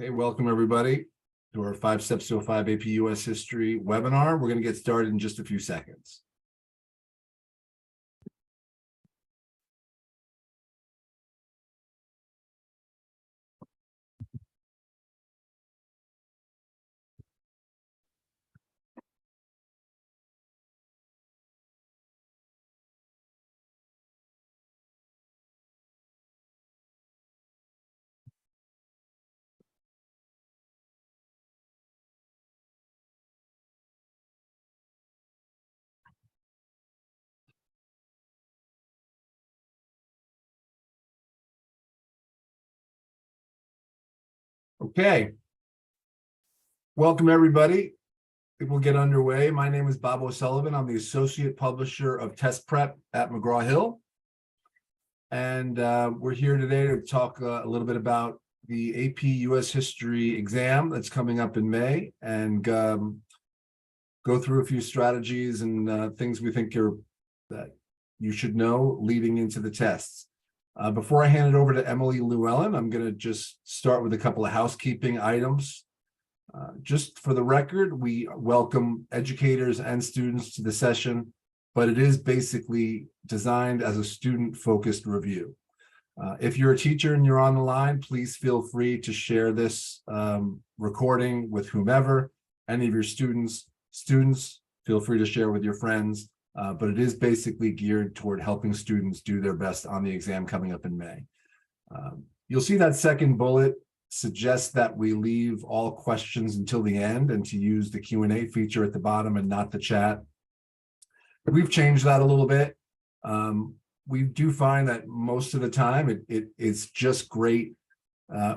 Hey, welcome everybody to our 5 Steps to a 5 AP US History webinar. We're going to get started in just a few seconds. Okay. Welcome everybody. We'll get underway. My name is Bob O'Sullivan. I'm the Associate Publisher of Test Prep at McGraw-Hill. And we're here today to talk a little bit about the AP US History exam that's coming up in May and go through a few strategies and things we think that you should know leading into the tests. Before I hand it over to Emily Llewellyn, I'm going to just start with a couple of housekeeping items. Just for the record, we welcome educators and students to the session, but it is basically designed as a student-focused review. If you're a teacher and you're on the line, please feel free to share this recording with whomever. Any of your students, feel free to share with your friends. But it is basically geared toward helping students do their best on the exam coming up in May. You'll see that second bullet suggests that we leave all questions until the end and to use the Q&A feature at the bottom and not the chat. We've changed that a little bit. We do find that most of the time it's just great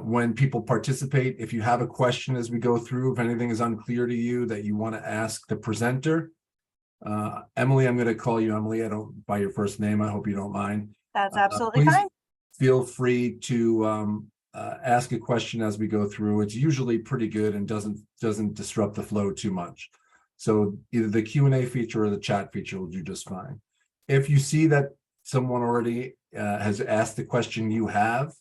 when people participate. If you have a question as we go through, if anything is unclear to you that you want to ask the presenter, Emily, I'm going to call you Emily. I don't by your first name. I hope you don't mind. That's absolutely fine. Feel free to ask a question as we go through. It's usually pretty good and doesn't disrupt the flow too much. So either the Q&A feature or the chat feature will do just fine. If you see that someone already has asked the question you have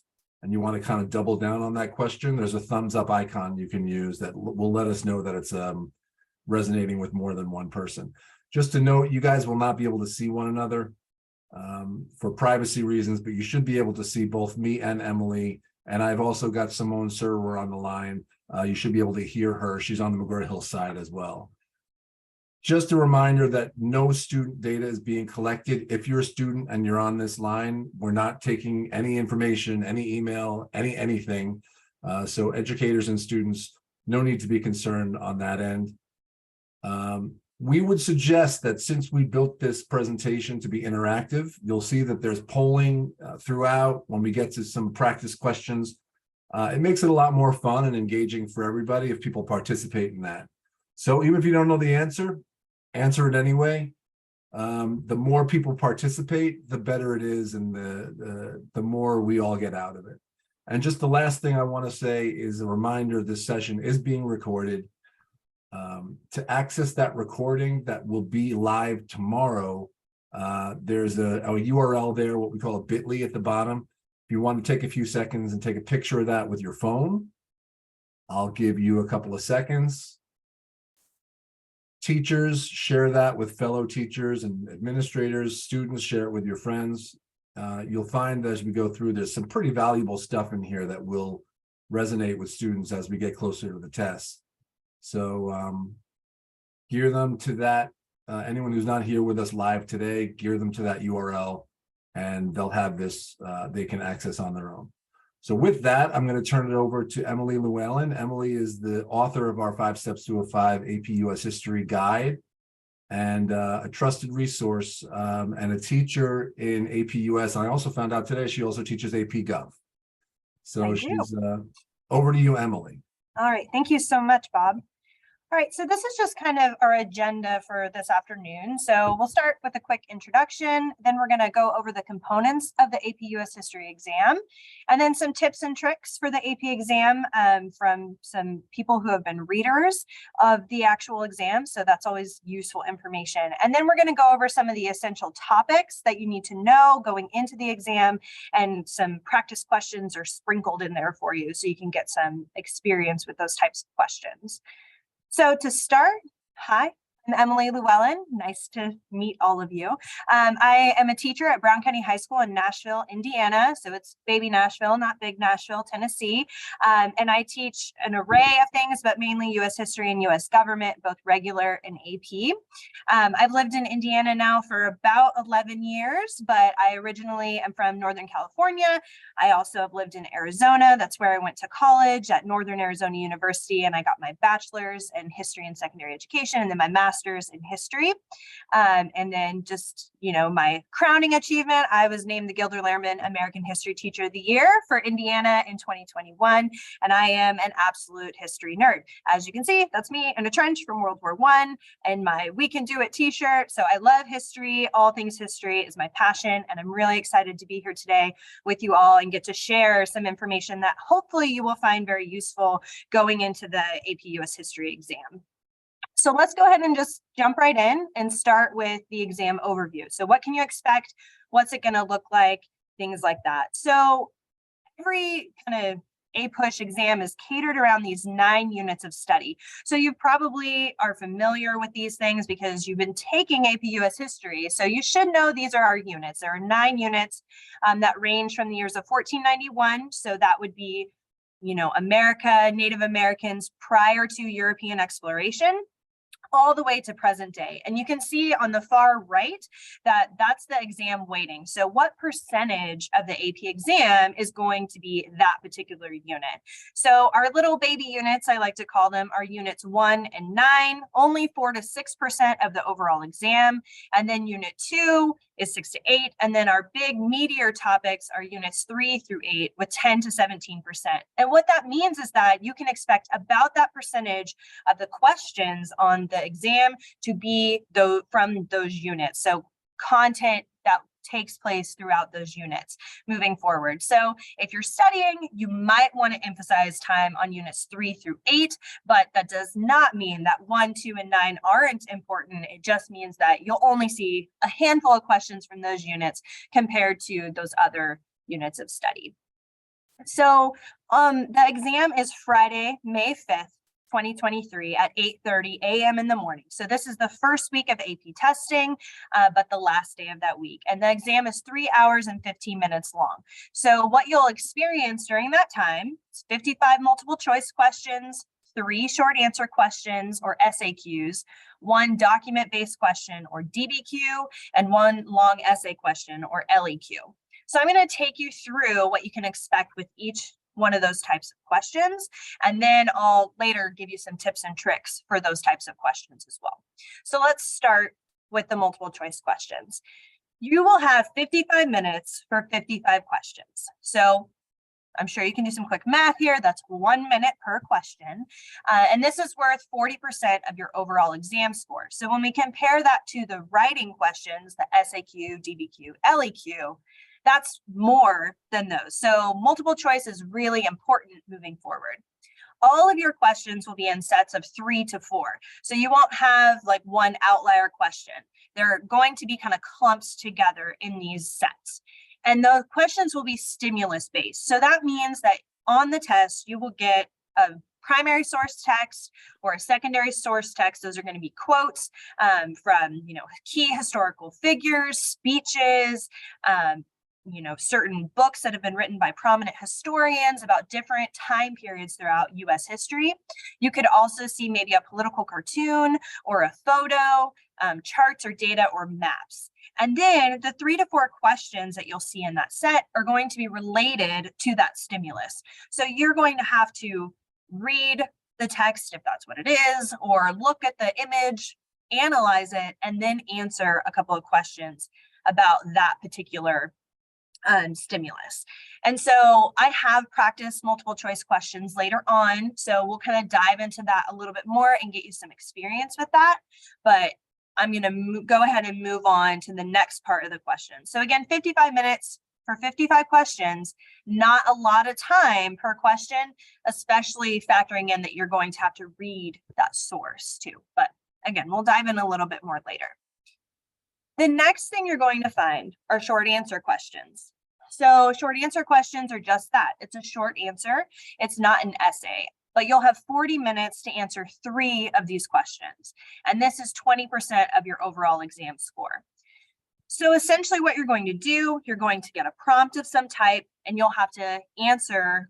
and you want to kind of double down on that question, there's a thumbs up icon you can use that will let us know that it's resonating with more than one person. Just to note, you guys will not be able to see one another for privacy reasons, but you should be able to see both me and Emily. And I've also got Simone Serwer on the line. You should be able to hear her. She's on the McGraw-Hill side as well. Just a reminder that no student data is being collected. If you're a student and you're on this line, we're not taking any information, any email, anything. So educators and students, no need to be concerned on that end. We would suggest that since we built this presentation to be interactive, you'll see that there's polling throughout. When we get to some practice questions, it makes it a lot more fun and engaging for everybody if people participate in that. So even if you don't know the answer it anyway. The more people participate, the better it is, and the more we all get out of it. And just the last thing I want to say is a reminder: this session is being recorded. To access that recording that will be live tomorrow, there's a URL there, what we call a bit.ly at the bottom. If you want to take a few seconds and take a picture of that with your phone, I'll give you a couple of seconds. Teachers, share that with fellow teachers and administrators. Students, share it with your friends. You'll find as we go through, there's some pretty valuable stuff in here that will resonate with students as we get closer to the test. So gear them to that. Anyone who's not here with us live today, gear them to that URL and they'll have this, they can access on their own. So with that, I'm going to turn it over to Emily Llewellyn. Emily is the author of our 5 Steps to a 5 AP US History Guide and a trusted resource and a teacher in AP US. And I also found out today she also teaches AP Gov. So she's over to you, Emily. All right. Thank you so much, Bob. All right, so this is just kind of our agenda for this afternoon. So we'll start with a quick introduction, then we're going to go over the components of the AP US History exam, and then some tips and tricks for the AP exam from some people who have been readers of the actual exam. So that's always useful information. And then we're going to go over some of the essential topics that you need to know going into the exam, and some practice questions are sprinkled in there for you so you can get some experience with those types of questions. So to start, hi, I'm Emily Llewellyn. Nice to meet all of you. I am a teacher at Brown County High School in Nashville, Indiana. So it's baby Nashville, not big Nashville, Tennessee. And I teach an array of things, but mainly US history and US government, both regular and AP. I've lived in Indiana now for about 11 years, but I originally am from Northern California. I also have lived in Arizona. That's where I went to college at Northern Arizona University, and I got my bachelor's in history and secondary education, and then my master's in history. And then just, my crowning achievement, I was named the Gilder Lehrman American History Teacher of the Year for Indiana in 2021. And I am an absolute history nerd. As you can see, that's me in a trench from World War I and my We Can Do It t-shirt. So I love history. All things history is my passion. And I'm really excited to be here today with you all and get to share some information that hopefully you will find very useful going into the AP US History exam. So let's go ahead and just jump right in and start with the exam overview. So what can you expect? What's it going to look like? Things like that. So every kind of APUSH exam is catered around these 9 units of study. So you probably are familiar with these things because you've been taking AP US history. So you should know these are our units. There are 9 units that range from the years of 1491. So that would be, America, Native Americans prior to European exploration, all the way to present day. And you can see on the far right that that's the exam weighting. So what percentage of the AP exam is going to be that particular unit? So our little baby units, I like to call them, are units 1 and 9, only 4 to 6% of the overall exam. And then unit 2 is 6 to 8. And then our big meatier topics are units 3 through 8 with 10 to 17%. And what that means is that you can expect about that percentage of the questions on the exam to be from those units. So content that takes place throughout those units moving forward. So if you're studying, you might want to emphasize time on units 3 through 8, but that does not mean that 1, 2, and 9 aren't important. It just means that you'll only see a handful of questions from those units compared to those other units of study. So the exam is Friday, May 5th. 2023 at 8:30 a.m. in the morning. So this is the first week of AP testing, but the last day of that week. And the exam is 3 hours and 15 minutes long. So what you'll experience during that time is 55 multiple choice questions, 3 short answer questions or SAQs, 1 document-based question or DBQ, and 1 long essay question or LEQ. So I'm going to take you through what you can expect with each one of those types of questions, and then I'll later give you some tips and tricks for those types of questions as well. So let's start with the multiple choice questions. You will have 55 minutes for 55 questions. So I'm sure you can do some quick math here. That's 1 minute per question. And this is worth 40% of your overall exam score. So when we compare that to the writing questions, the SAQ, DBQ, LEQ, that's more than those. So multiple choice is really important moving forward. All of your questions will be in sets of 3 to 4. So you won't have like one outlier question. They're going to be kind of clumped together in these sets. And the questions will be stimulus based. So that means that on the test, you will get a primary source text or a secondary source text. Those are going to be quotes from, key historical figures, speeches, certain books that have been written by prominent historians about different time periods throughout US history. You could also see maybe a political cartoon or a photo, charts or data or maps. And then the 3 to 4 questions that you'll see in that set are going to be related to that stimulus. So you're going to have to read the text if that's what it is, or look at the image, analyze it, and then answer a couple of questions about that particular stimulus. And so I have practiced multiple choice questions later on. So we'll kind of dive into that a little bit more and get you some experience with that. But I'm going to go ahead and move on to the next part of the question. So again, 55 minutes for 55 questions, not a lot of time per question, especially factoring in that you're going to have to read that source too. But again, we'll dive in a little bit more later. The next thing you're going to find are short answer questions. So short answer questions are just that. It's a short answer. It's not an essay, but you'll have 40 minutes to answer 3 of these questions. And this is 20% of your overall exam score. So essentially what you're going to do, you're going to get a prompt of some type and you'll have to answer,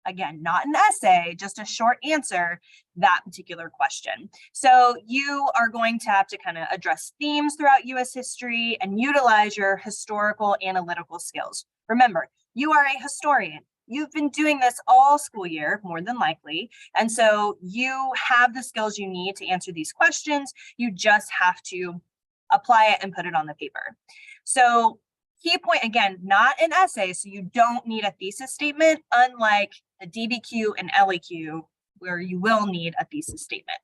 again, not an essay, just a short answer, that particular question. So you are going to have to kind of address themes throughout US history and utilize your historical analytical skills. Remember, you are a historian. You've been doing this all school year, more than likely. And so you have the skills you need to answer these questions. You just have to apply it and put it on the paper. So key point, again, not an essay, so you don't need a thesis statement, unlike the DBQ and LEQ, where you will need a thesis statement.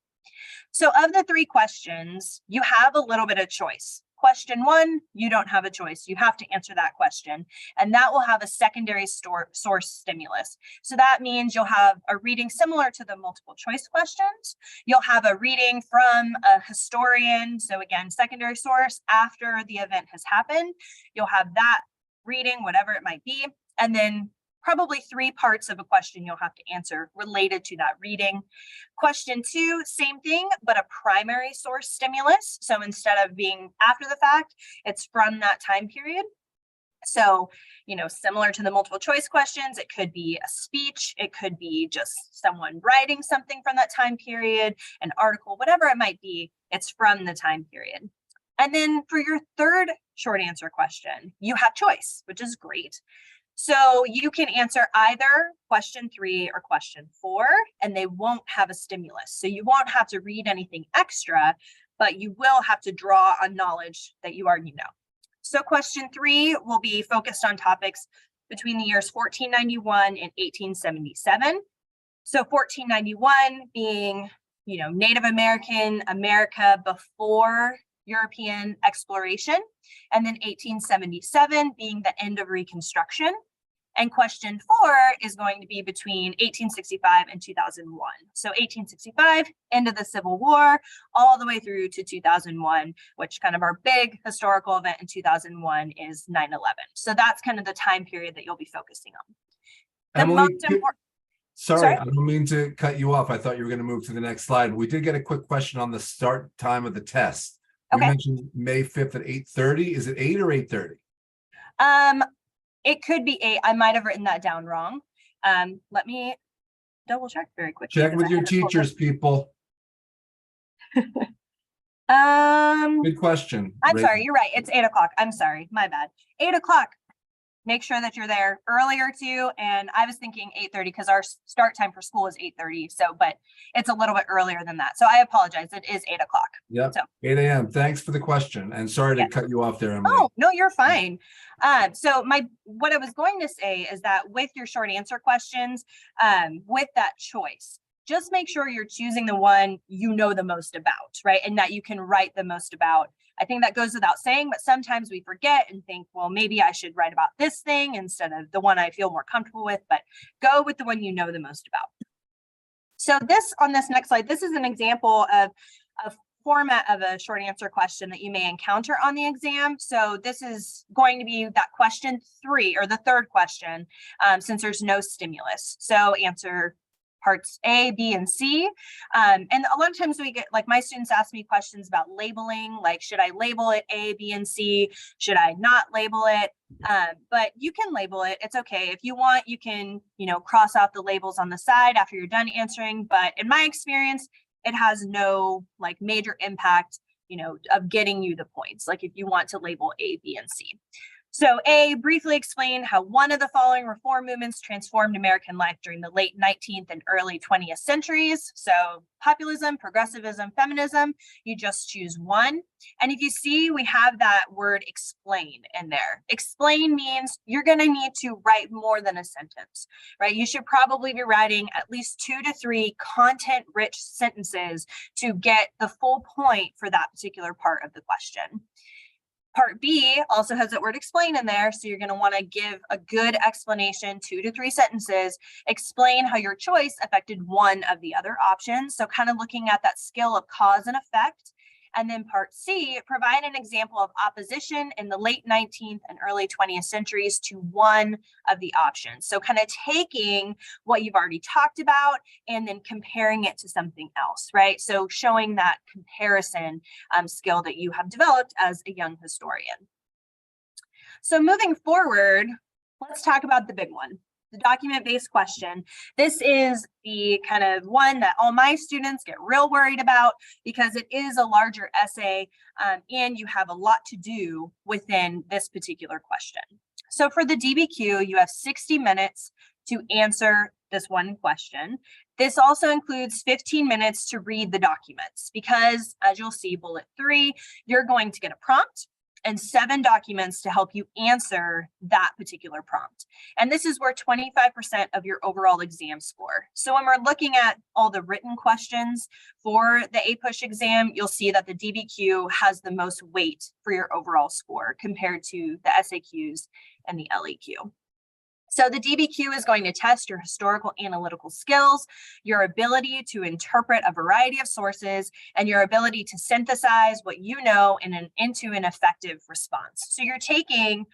So of the 3 questions, you have a little bit of choice. Question 1, you don't have a choice. You have to answer that question, and that will have a secondary source stimulus. So that means you'll have a reading similar to the multiple choice questions. You'll have a reading from a historian. So again, secondary source after the event has happened. You'll have that reading, whatever it might be, and then probably 3 parts of a question you'll have to answer related to that reading. Question 2, same thing, but a primary source stimulus. So instead of being after the fact, it's from that time period. So, similar to the multiple choice questions, it could be a speech, it could be just someone writing something from that time period, an article, whatever it might be, it's from the time period. And then for your 3rd short answer question, you have choice, which is great. So you can answer either question 3 or question 4, and they won't have a stimulus. So you won't have to read anything extra, but you will have to draw on knowledge that you already know. So question 3 will be focused on topics between the years 1491 and 1877. So 1491 being, Native American America before European exploration, and then 1877 being the end of Reconstruction. And question 4 is going to be between 1865 and 2001. So 1865, end of the Civil War, all the way through to 2001, which kind of our big historical event in 2001 is 9/11. So that's kind of the time period that you'll be focusing on. Emily, sorry, I don't mean to cut you off. I thought you were going to move to the next slide. We did get a quick question on the start time of the test. You mentioned May 5th at 8:30. Is it 8 or 8:30? It could be 8. I might have written that down wrong. Let me double check very quickly. Check with your teachers, people. Good question. I'm sorry, you're right. It's 8 o'clock. I'm sorry, my bad. 8 o'clock. Make sure that you're there earlier too. And I was thinking 8:30 because our start time for school is 8:30. So, but it's a little bit earlier than that. So I apologize. It is 8 o'clock. Yeah. So 8 a.m. Thanks for the question. And sorry to cut you off there, Emily. Oh, no, you're fine. So what I was going to say is that with your short answer questions, with that choice, just make sure you're choosing the one you know the most about, right? And that you can write the most about. I think that goes without saying, but sometimes we forget and think, well, maybe I should write about this thing instead of the one I feel more comfortable with, but go with the one you know the most about. So on this next slide, this is an example of a format of a short answer question that you may encounter on the exam. So this is going to be that question 3 or the 3rd question, since there's no stimulus. So answer parts A, B, and C. And a lot of times we get, like my students ask me questions about labeling, like, should I label it A, B, and C? Should I not label it? But you can label it. It's okay. If you want, you can, cross off the labels on the side after you're done answering. But in my experience, it has no major impact, of getting you the points. Like if you want to label A, B, and C. So A, briefly explain how one of the following reform movements transformed American life during the late 19th and early 20th centuries. So populism, progressivism, feminism, you just choose one. And if you see, we have that word explain in there. Explain means you're going to need to write more than a sentence, right? You should probably be writing at least 2 to 3 content-rich sentences to get the full point for that particular part of the question. Part B also has that word explain in there. So you're going to want to give a good explanation, 2 to 3 sentences, explain how your choice affected one of the other options. So kind of looking at that skill of cause and effect. And then part C, provide an example of opposition in the late 19th and early 20th centuries to one of the options. So kind of taking what you've already talked about and then comparing it to something else, right? So showing that comparison skill that you have developed as a young historian. So moving forward, let's talk about the big one. The document-based question. This is the kind of one that all my students get real worried about because it is a larger essay and you have a lot to do within this particular question. So for the DBQ, you have 60 minutes to answer this one question. This also includes 15 minutes to read the documents because, as you'll see, bullet 3, you're going to get a prompt and 7 documents to help you answer that particular prompt. And this is where 25% of your overall exam score. So when we're looking at all the written questions for the APUSH exam, you'll see that the DBQ has the most weight for your overall score compared to the SAQs and the LEQ. So the DBQ is going to test your historical analytical skills, your ability to interpret a variety of sources, and your ability to synthesize what you know into an effective response. So you're taking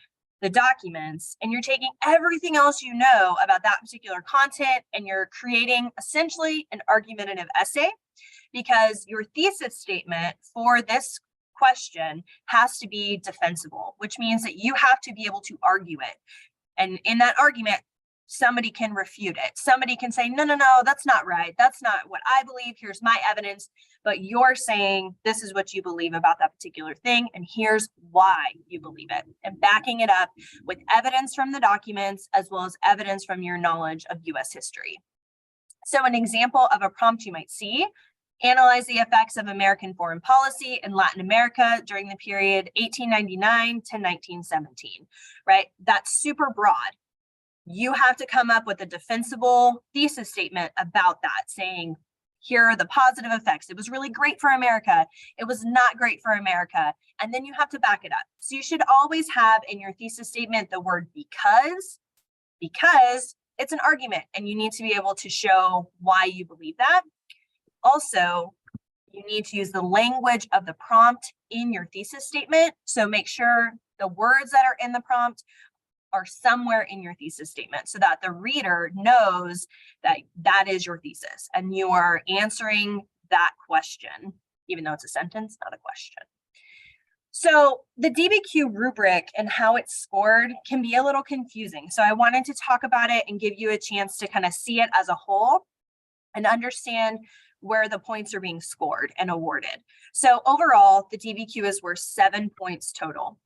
the documents and you're taking everything else you know about that particular content and you're creating essentially an argumentative essay because your thesis statement for this question has to be defensible, which means that you have to be able to argue it. And in that argument, somebody can refute it. Somebody can say, no, that's not right. That's not what I believe. Here's my evidence. But you're saying this is what you believe about that particular thing. And here's why you believe it. And backing it up with evidence from the documents, as well as evidence from your knowledge of US history. So an example of a prompt you might see: analyze the effects of American foreign policy in Latin America during the period 1899 to 1917, right? That's super broad. You have to come up with a defensible thesis statement about that, saying, here are the positive effects. It was really great for America. It was not great for America. And then you have to back it up. So you should always have in your thesis statement the word because it's an argument and you need to be able to show why you believe that. Also, you need to use the language of the prompt in your thesis statement. So make sure the words that are in the prompt are somewhere in your thesis statement so that the reader knows that that is your thesis and you are answering that question, even though it's a sentence, not a question. So the DBQ rubric and how it's scored can be a little confusing. So I wanted to talk about it and give you a chance to kind of see it as a whole and understand where the points are being scored and awarded. So overall, the DBQ is worth 7 points total.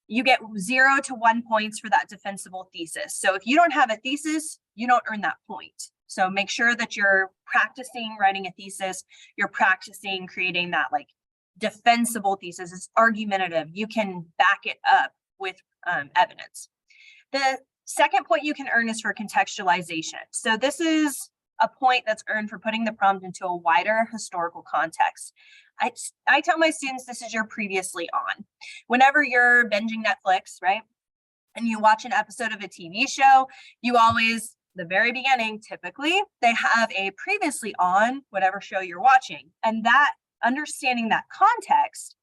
You get 0 to 1 points for that defensible thesis. So if you don't have a thesis, you don't earn that point. So make sure that you're practicing writing a thesis, you're practicing creating that like defensible thesis. It's argumentative. You can back it up with evidence. The second point you can earn is for contextualization. So this is a point that's earned for putting the prompt into a wider historical context. I tell my students this is your previously on. Whenever you're binging Netflix, right, and you watch an episode of a TV show, you always, the very beginning, typically, they have a previously on whatever show you're watching. And that understanding that context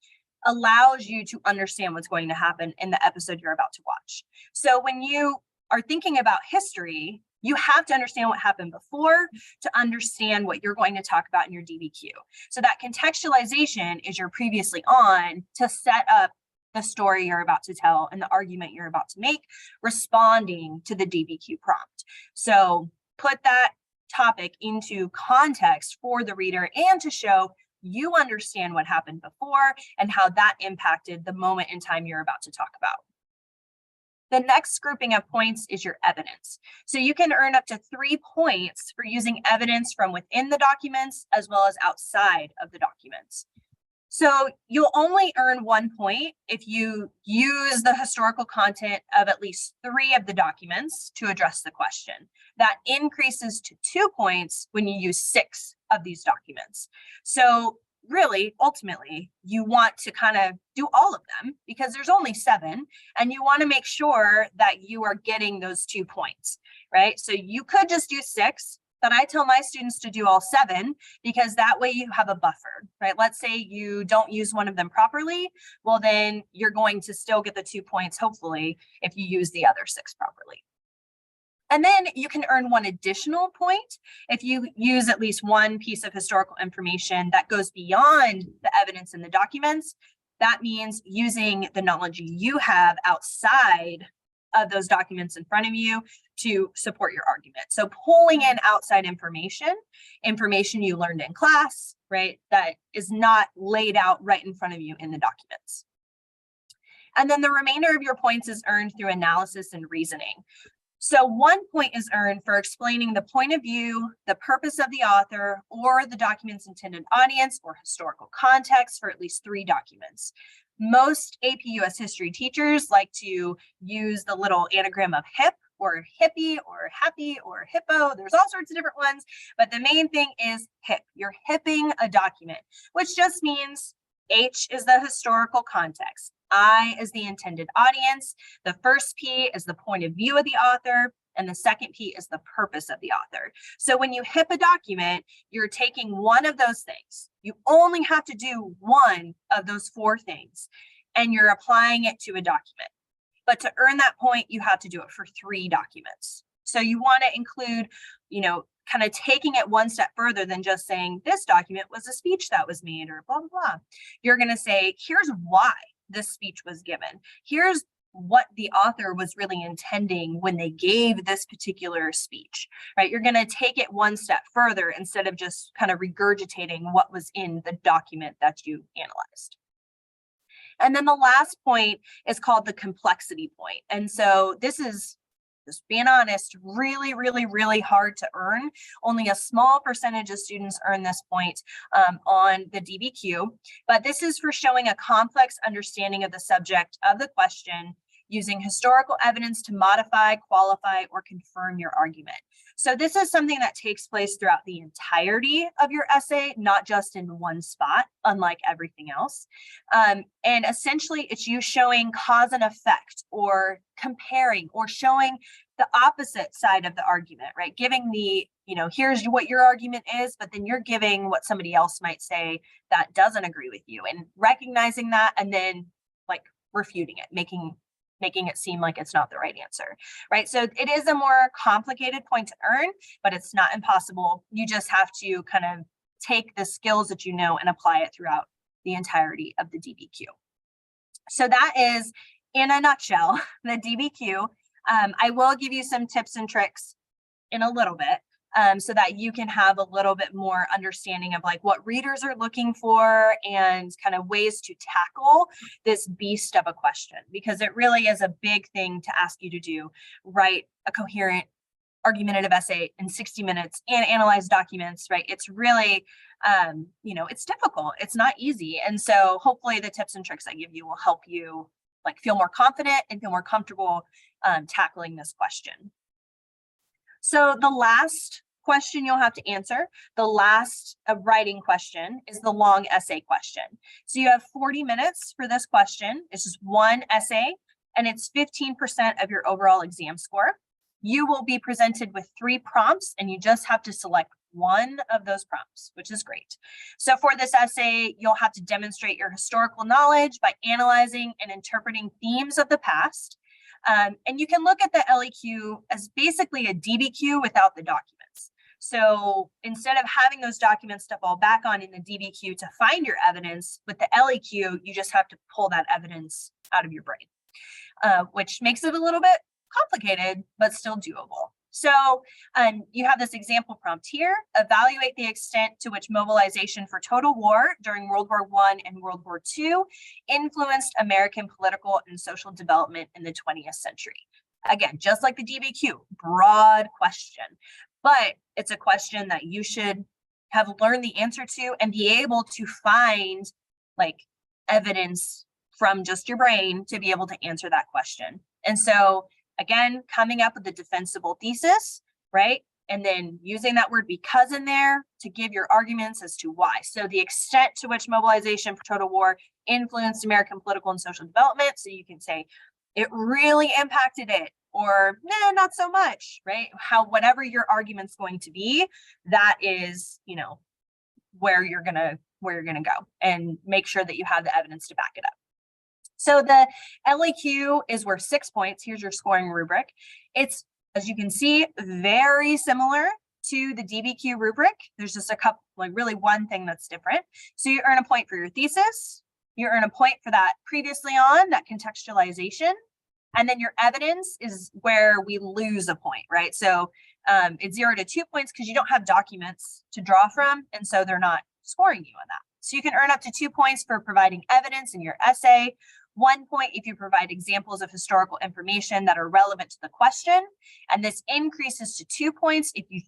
allows you to understand what's going to happen in the episode you're about to watch. So when you are thinking about history, you have to understand what happened before to understand what you're going to talk about in your DBQ. So that contextualization is your previously on to set up the story you're about to tell and the argument you're about to make, responding to the DBQ prompt. So put that topic into context for the reader and to show you understand what happened before and how that impacted the moment in time you're about to talk about. The next grouping of points is your evidence. So you can earn up to 3 points for using evidence from within the documents as well as outside of the documents. So you'll only earn 1 point if you use the historical content of at least 3 of the documents to address the question. That increases to 2 points when you use 6 of these documents. So really, ultimately, you want to kind of do all of them because there's only 7, and you want to make sure that you are getting those 2 points, right? So you could just do 6, but I tell my students to do all 7 because that way you have a buffer, right? Let's say you don't use one of them properly. Well, then you're going to still get the 2 points, hopefully, if you use the other 6 properly. And then you can earn 1 additional point if you use at least one piece of historical information that goes beyond the evidence in the documents. That means using the knowledge you have outside of those documents in front of you to support your argument. So pulling in outside information you learned in class, right, that is not laid out right in front of you in the documents. And then the remainder of your points is earned through analysis and reasoning. So 1 point is earned for explaining the point of view, the purpose of the author, or the document's intended audience or historical context for at least 3 documents. Most AP US history teachers like to use the little anagram of hip or hippie or happy or hippo. There's all sorts of different ones, but the main thing is hip. You're hipping a document, which just means H is the historical context. I is the intended audience. The first P is the point of view of the author. And the second P is the purpose of the author. So when you hip a document, you're taking one of those things. You only have to do one of those 4 things, and you're applying it to a document. But to earn that point, you have to do it for 3 documents. So you want to include, kind of taking it one step further than just saying this document was a speech that was made or blah, blah, blah. You're going to say, here's why this speech was given. Here's what the author was really intending when they gave this particular speech, right? You're going to take it one step further instead of just kind of regurgitating what was in the document that you analyzed. And then the last point is called the complexity point. And so this is, just being honest, really, really, really hard to earn. Only a small percentage of students earn this point on the DBQ, but this is for showing a complex understanding of the subject of the question using historical evidence to modify, qualify, or confirm your argument. So this is something that takes place throughout the entirety of your essay, not just in one spot, unlike everything else. And essentially, it's you showing cause and effect, or comparing, or showing the opposite side of the argument, right? Giving the, here's what your argument is, but then you're giving what somebody else might say that doesn't agree with you, and recognizing that and then like refuting it, making it seem like it's not the right answer, right? So it is a more complicated point to earn, but it's not impossible. You just have to kind of take the skills that you know and apply it throughout the entirety of the DBQ. So that is, in a nutshell, the DBQ. I will give you some tips and tricks in a little bit, so that you can have a little bit more understanding of like what readers are looking for and kind of ways to tackle this beast of a question, because it really is a big thing to ask you to do, write a coherent argumentative essay in 60 minutes and analyze documents, right? It's really, it's difficult. It's not easy. And so hopefully the tips and tricks I give you will help you like feel more confident and feel more comfortable tackling this question. So the last question you'll have to answer, the last writing question, is the long essay question. So you have 40 minutes for this question. It's just one essay, and it's 15% of your overall exam score. You will be presented with 3 prompts, and you just have to select one of those prompts, which is great. So for this essay, you'll have to demonstrate your historical knowledge by analyzing and interpreting themes of the past. And you can look at the LEQ as basically a DBQ without the documents. So instead of having those documents to fall back on in the DBQ to find your evidence, with the LEQ, you just have to pull that evidence out of your brain, which makes it a little bit complicated, but still doable. So you have this example prompt here: evaluate the extent to which mobilization for total war during World War I and World War II influenced American political and social development in the 20th century. Again, just like the DBQ, broad question, but it's a question that you should have learned the answer to and be able to find like evidence from just your brain to be able to answer that question. And so again, coming up with a defensible thesis, right? And then using that word because in there to give your arguments as to why. So the extent to which mobilization for total war influenced American political and social development. So you can say it really impacted it, or nah, not so much, right? How, whatever your argument's going to be, that is, you know, where you're gonna go, and make sure that you have the evidence to back it up. So the LAQ is worth 6 points. Here's your scoring rubric. It's, as you can see, very similar to the DBQ rubric. There's just a couple, like really one thing that's different. So you earn a point for your thesis. You earn a point for that previously on, that contextualization. And then your evidence is where we lose a point, right? So it's 0 to 2 points because you don't have documents to draw from. And so they're not scoring you on that. So you can earn up to 2 points for providing evidence in your essay. 1 point if you provide examples of historical information that are relevant to the question. And this increases to 2 points if you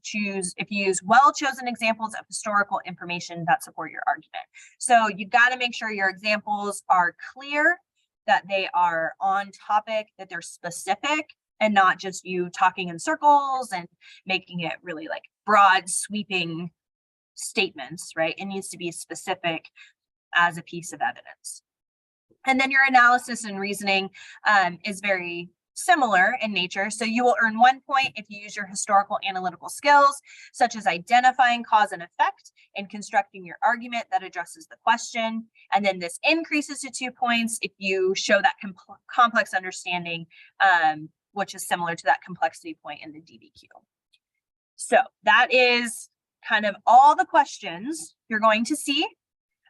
use well-chosen examples of historical information that support your argument. So you got to make sure your examples are clear, that they are on topic, that they're specific, and not just you talking in circles and making it really like broad sweeping statements, right? It needs to be specific as a piece of evidence. And then your analysis and reasoning is very similar in nature. So you will earn 1 point if you use your historical analytical skills, such as identifying cause and effect and constructing your argument that addresses the question. And then this increases to 2 points if you show that complex understanding, which is similar to that complexity point in the DBQ. So that is kind of all the questions you're going to see.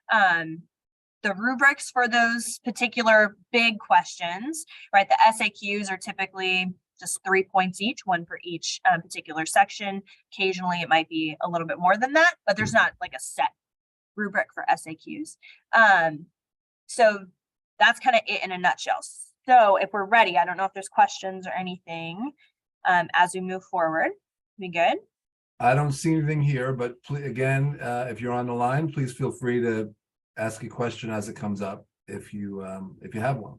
The rubrics for those particular big questions, right? The SAQs are typically just 3 points each, one for each particular section. Occasionally it might be a little bit more than that, but there's not like a set rubric for SAQs. So that's kind of it in a nutshell. So if we're ready, I don't know if there's questions or anything as we move forward. We good? I don't see anything here, but again, if you're on the line, please feel free to ask a question as it comes up if you have one.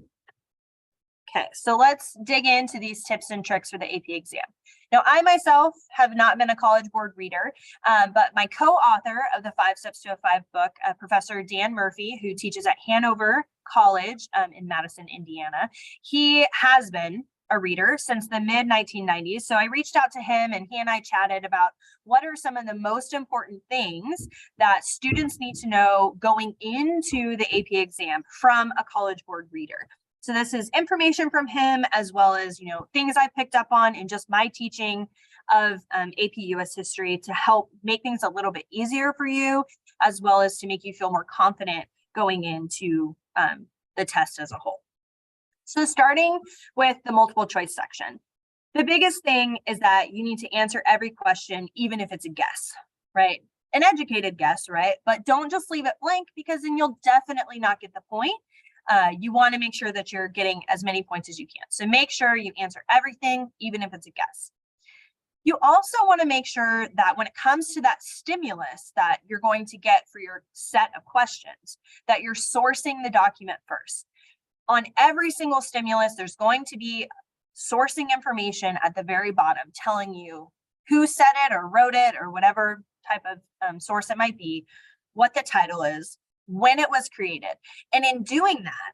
Okay, so let's dig into these tips and tricks for the AP exam. Now, I myself have not been a College Board reader, but my co-author of the 5 Steps to a 5 book, Professor Dan Murphy, who teaches at Hanover College in Madison, Indiana, he has been a reader since the mid 1990s. So I reached out to him and he and I chatted about what are some of the most important things that students need to know going into the AP exam from a College Board reader. So this is information from him, as well as, you know, things I picked up on in just my teaching of AP US history to help make things a little bit easier for you, as well as to make you feel more confident going into the test as a whole. So starting with the multiple choice section, the biggest thing is that you need to answer every question, even if it's a guess, right? An educated guess, right? But don't just leave it blank, because then you'll definitely not get the point. You want to make sure that you're getting as many points as you can. So make sure you answer everything, even if it's a guess. You also want to make sure that when it comes to that stimulus that you're going to get for your set of questions, that you're sourcing the document first. On every single stimulus, there's going to be sourcing information at the very bottom telling you who said it or wrote it or whatever type of source it might be, what the title is, when it was created. And in doing that,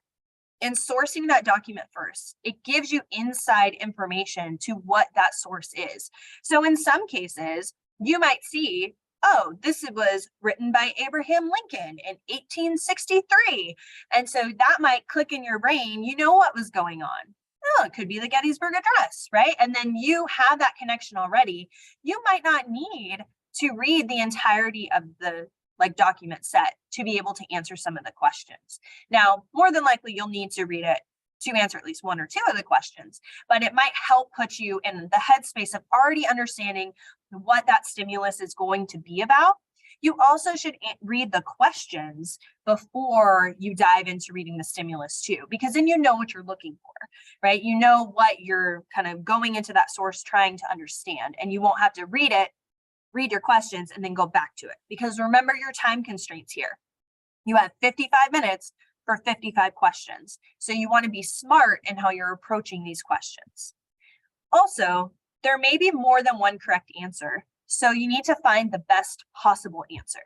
in sourcing that document first, it gives you inside information to what that source is. So in some cases, you might see, oh, this was written by Abraham Lincoln in 1863. And so that might click in your brain, you know what was going on. Oh, it could be the Gettysburg Address, right? And then you have that connection already. You might not need to read the entirety of the document set to be able to answer some of the questions. Now, more than likely, you'll need to read it to answer at least one or two of the questions, but it might help put you in the headspace of already understanding what that stimulus is going to be about. You also should read the questions before you dive into reading the stimulus too, because then you know what you're looking for, right? You know what you're kind of going into that source trying to understand, and you won't have to read your questions and then go back to it. Because remember your time constraints here. You have 55 minutes for 55 questions. So you want to be smart in how you're approaching these questions. Also, there may be more than one correct answer. So you need to find the best possible answer,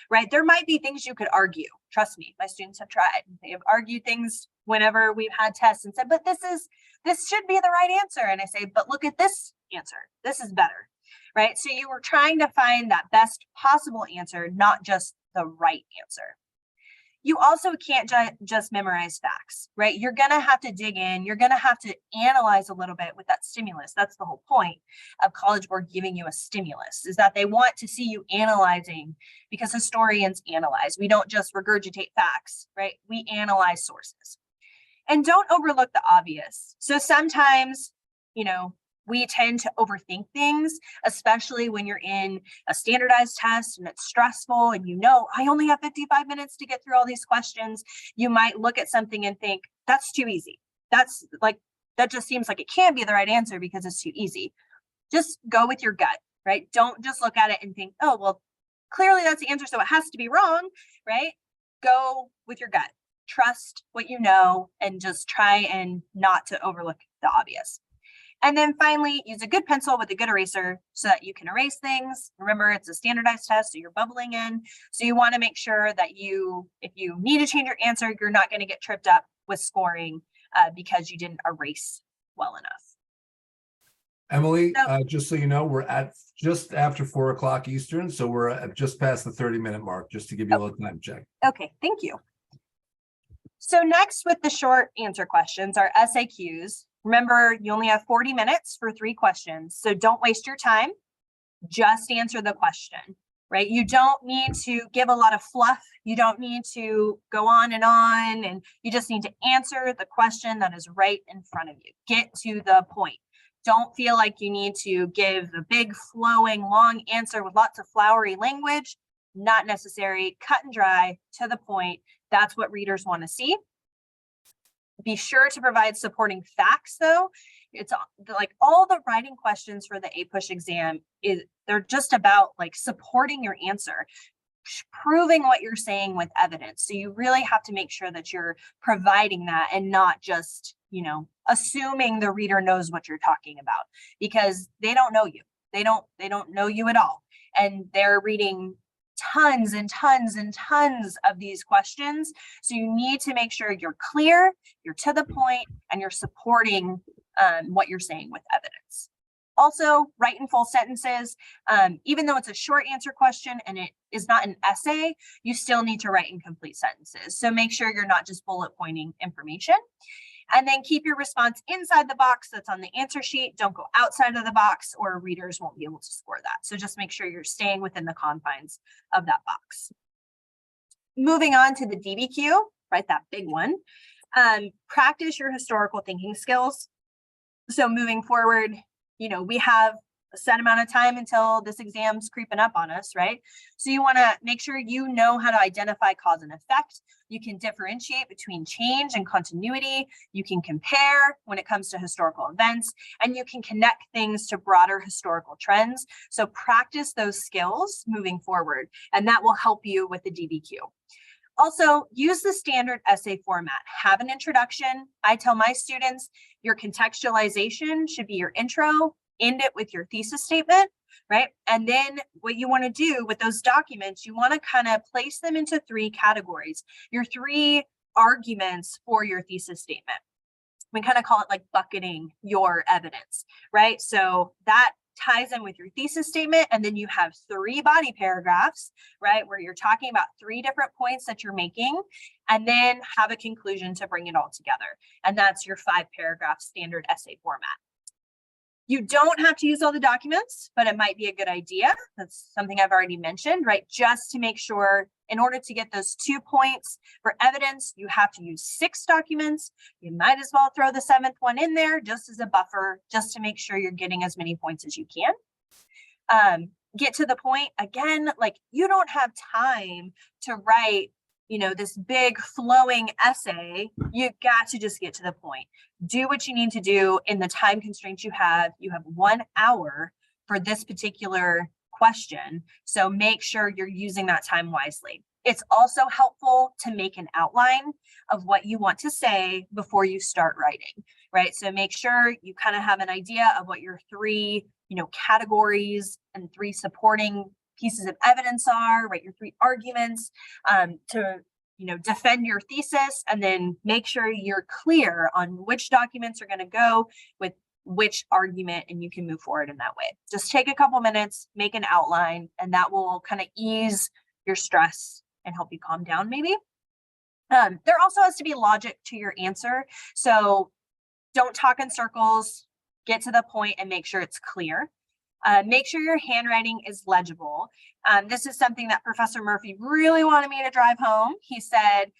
right? There might be things you could argue. Trust me, my students have tried. They have argued things whenever we've had tests and said, but this should be the right answer. And I say, but look at this answer. This is better, right? So you were trying to find that best possible answer, not just the right answer. You also can't just memorize facts, right? You're going to have to dig in. You're going to have to analyze a little bit with that stimulus. That's the whole point of College Board giving you a stimulus, is that they want to see you analyzing, because historians analyze. We don't just regurgitate facts, right? We analyze sources. And don't overlook the obvious. So sometimes, we tend to overthink things, especially when you're in a standardized test and it's stressful and I only have 55 minutes to get through all these questions. You might look at something and think, that's too easy. That just seems like it can't be the right answer because it's too easy. Just go with your gut, right? Don't just look at it and think, oh, well, clearly that's the answer, so it has to be wrong, right? Go with your gut. Trust what you know and just try and not to overlook the obvious. And then finally, use a good pencil with a good eraser so that you can erase things. Remember, it's a standardized test, so you're bubbling in. So you want to make sure that if you need to change your answer, you're not going to get tripped up with scoring because you didn't erase well enough. Emily, just so you know, we're at just after 4 o'clock Eastern, so we're just past the 30-minute mark, just to give you a little time check. Okay, thank you. So next, with the short answer questions, are SAQs. Remember, you only have 40 minutes for 3 questions, so don't waste your time. Just answer the question, right? You don't need to give a lot of fluff. You don't need to go on, and you just need to answer the question that is right in front of you. Get to the point. Don't feel like you need to give a big, flowing, long answer with lots of flowery language. Not necessary. Cut and dry, to the point. That's what readers want to see. Be sure to provide supporting facts, though. It's like all the writing questions for the APUSH exam they're just about like supporting your answer, proving what you're saying with evidence. So you really have to make sure that you're providing that and not just, assuming the reader knows what you're talking about, because they don't know you. They don't know you at all. And they're reading tons and tons and tons of these questions. So you need to make sure you're clear, you're to the point, and you're supporting what you're saying with evidence. Also, write in full sentences. Even though it's a short answer question and it is not an essay, you still need to write in complete sentences. So make sure you're not just bullet pointing information. And then keep your response inside the box that's on the answer sheet. Don't go outside of the box, or readers won't be able to score that. So just make sure you're staying within the confines of that box. Moving on to the DBQ, right, that big one. Practice your historical thinking skills. So moving forward, we have a set amount of time until this exam's creeping up on us, right? So you want to make sure you know how to identify cause and effect. You can differentiate between change and continuity. You can compare when it comes to historical events, and you can connect things to broader historical trends. So practice those skills moving forward, and that will help you with the DBQ. Also, use the standard essay format. Have an introduction. I tell my students your contextualization should be your intro. End it with your thesis statement, right? And then what you want to do with those documents, you want to kind of place them into 3 categories. Your 3 arguments for your thesis statement. We kind of call it like bucketing your evidence, right? So that ties in with your thesis statement, and then you have 3 body paragraphs, right, where you're talking about 3 different points that you're making, and then have a conclusion to bring it all together. And that's your 5-paragraph standard essay format. You don't have to use all the documents, but it might be a good idea. That's something I've already mentioned, right? Just to make sure, in order to get those 2 points for evidence, you have to use 6 documents. You might as well throw the 7th one in there just as a buffer, just to make sure you're getting as many points as you can. Get to the point. Again, like, you don't have time to write, this big flowing essay. You've got to just get to the point. Do what you need to do in the time constraints you have. You have 1 hour for this particular question. So make sure you're using that time wisely. It's also helpful to make an outline of what you want to say before you start writing, right? So make sure you kind of have an idea of what your 3, categories and 3 supporting pieces of evidence are, right? Your 3 arguments to, defend your thesis, and then make sure you're clear on which documents are going to go with which argument, and you can move forward in that way. Just take a couple minutes, make an outline, and that will kind of ease your stress and help you calm down maybe. There also has to be logic to your answer. So don't talk in circles, get to the point and make sure it's clear. Make sure your handwriting is legible. This is something that Professor Murphy really wanted me to drive home. He said,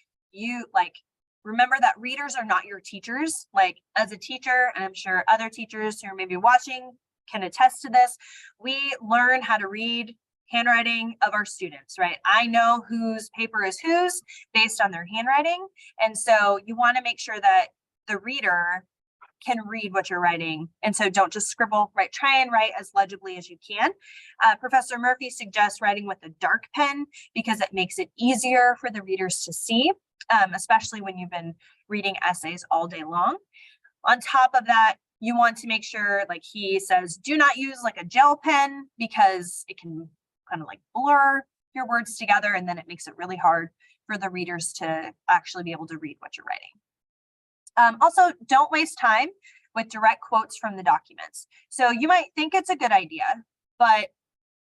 remember that readers are not your teachers. Like, as a teacher, and I'm sure other teachers who are maybe watching can attest to this, we learn how to read handwriting of our students, right? I know whose paper is whose based on their handwriting. And so you want to make sure that the reader can read what you're writing. And so don't just scribble, right? Try and write as legibly as you can. Professor Murphy suggests writing with a dark pen because it makes it easier for the readers to see, especially when you've been reading essays all day long. On top of that, you want to make sure, like he says, do not use like a gel pen because it can kind of like blur your words together, and then it makes it really hard for the readers to actually be able to read what you're writing. Also, don't waste time with direct quotes from the documents. So you might think it's a good idea, but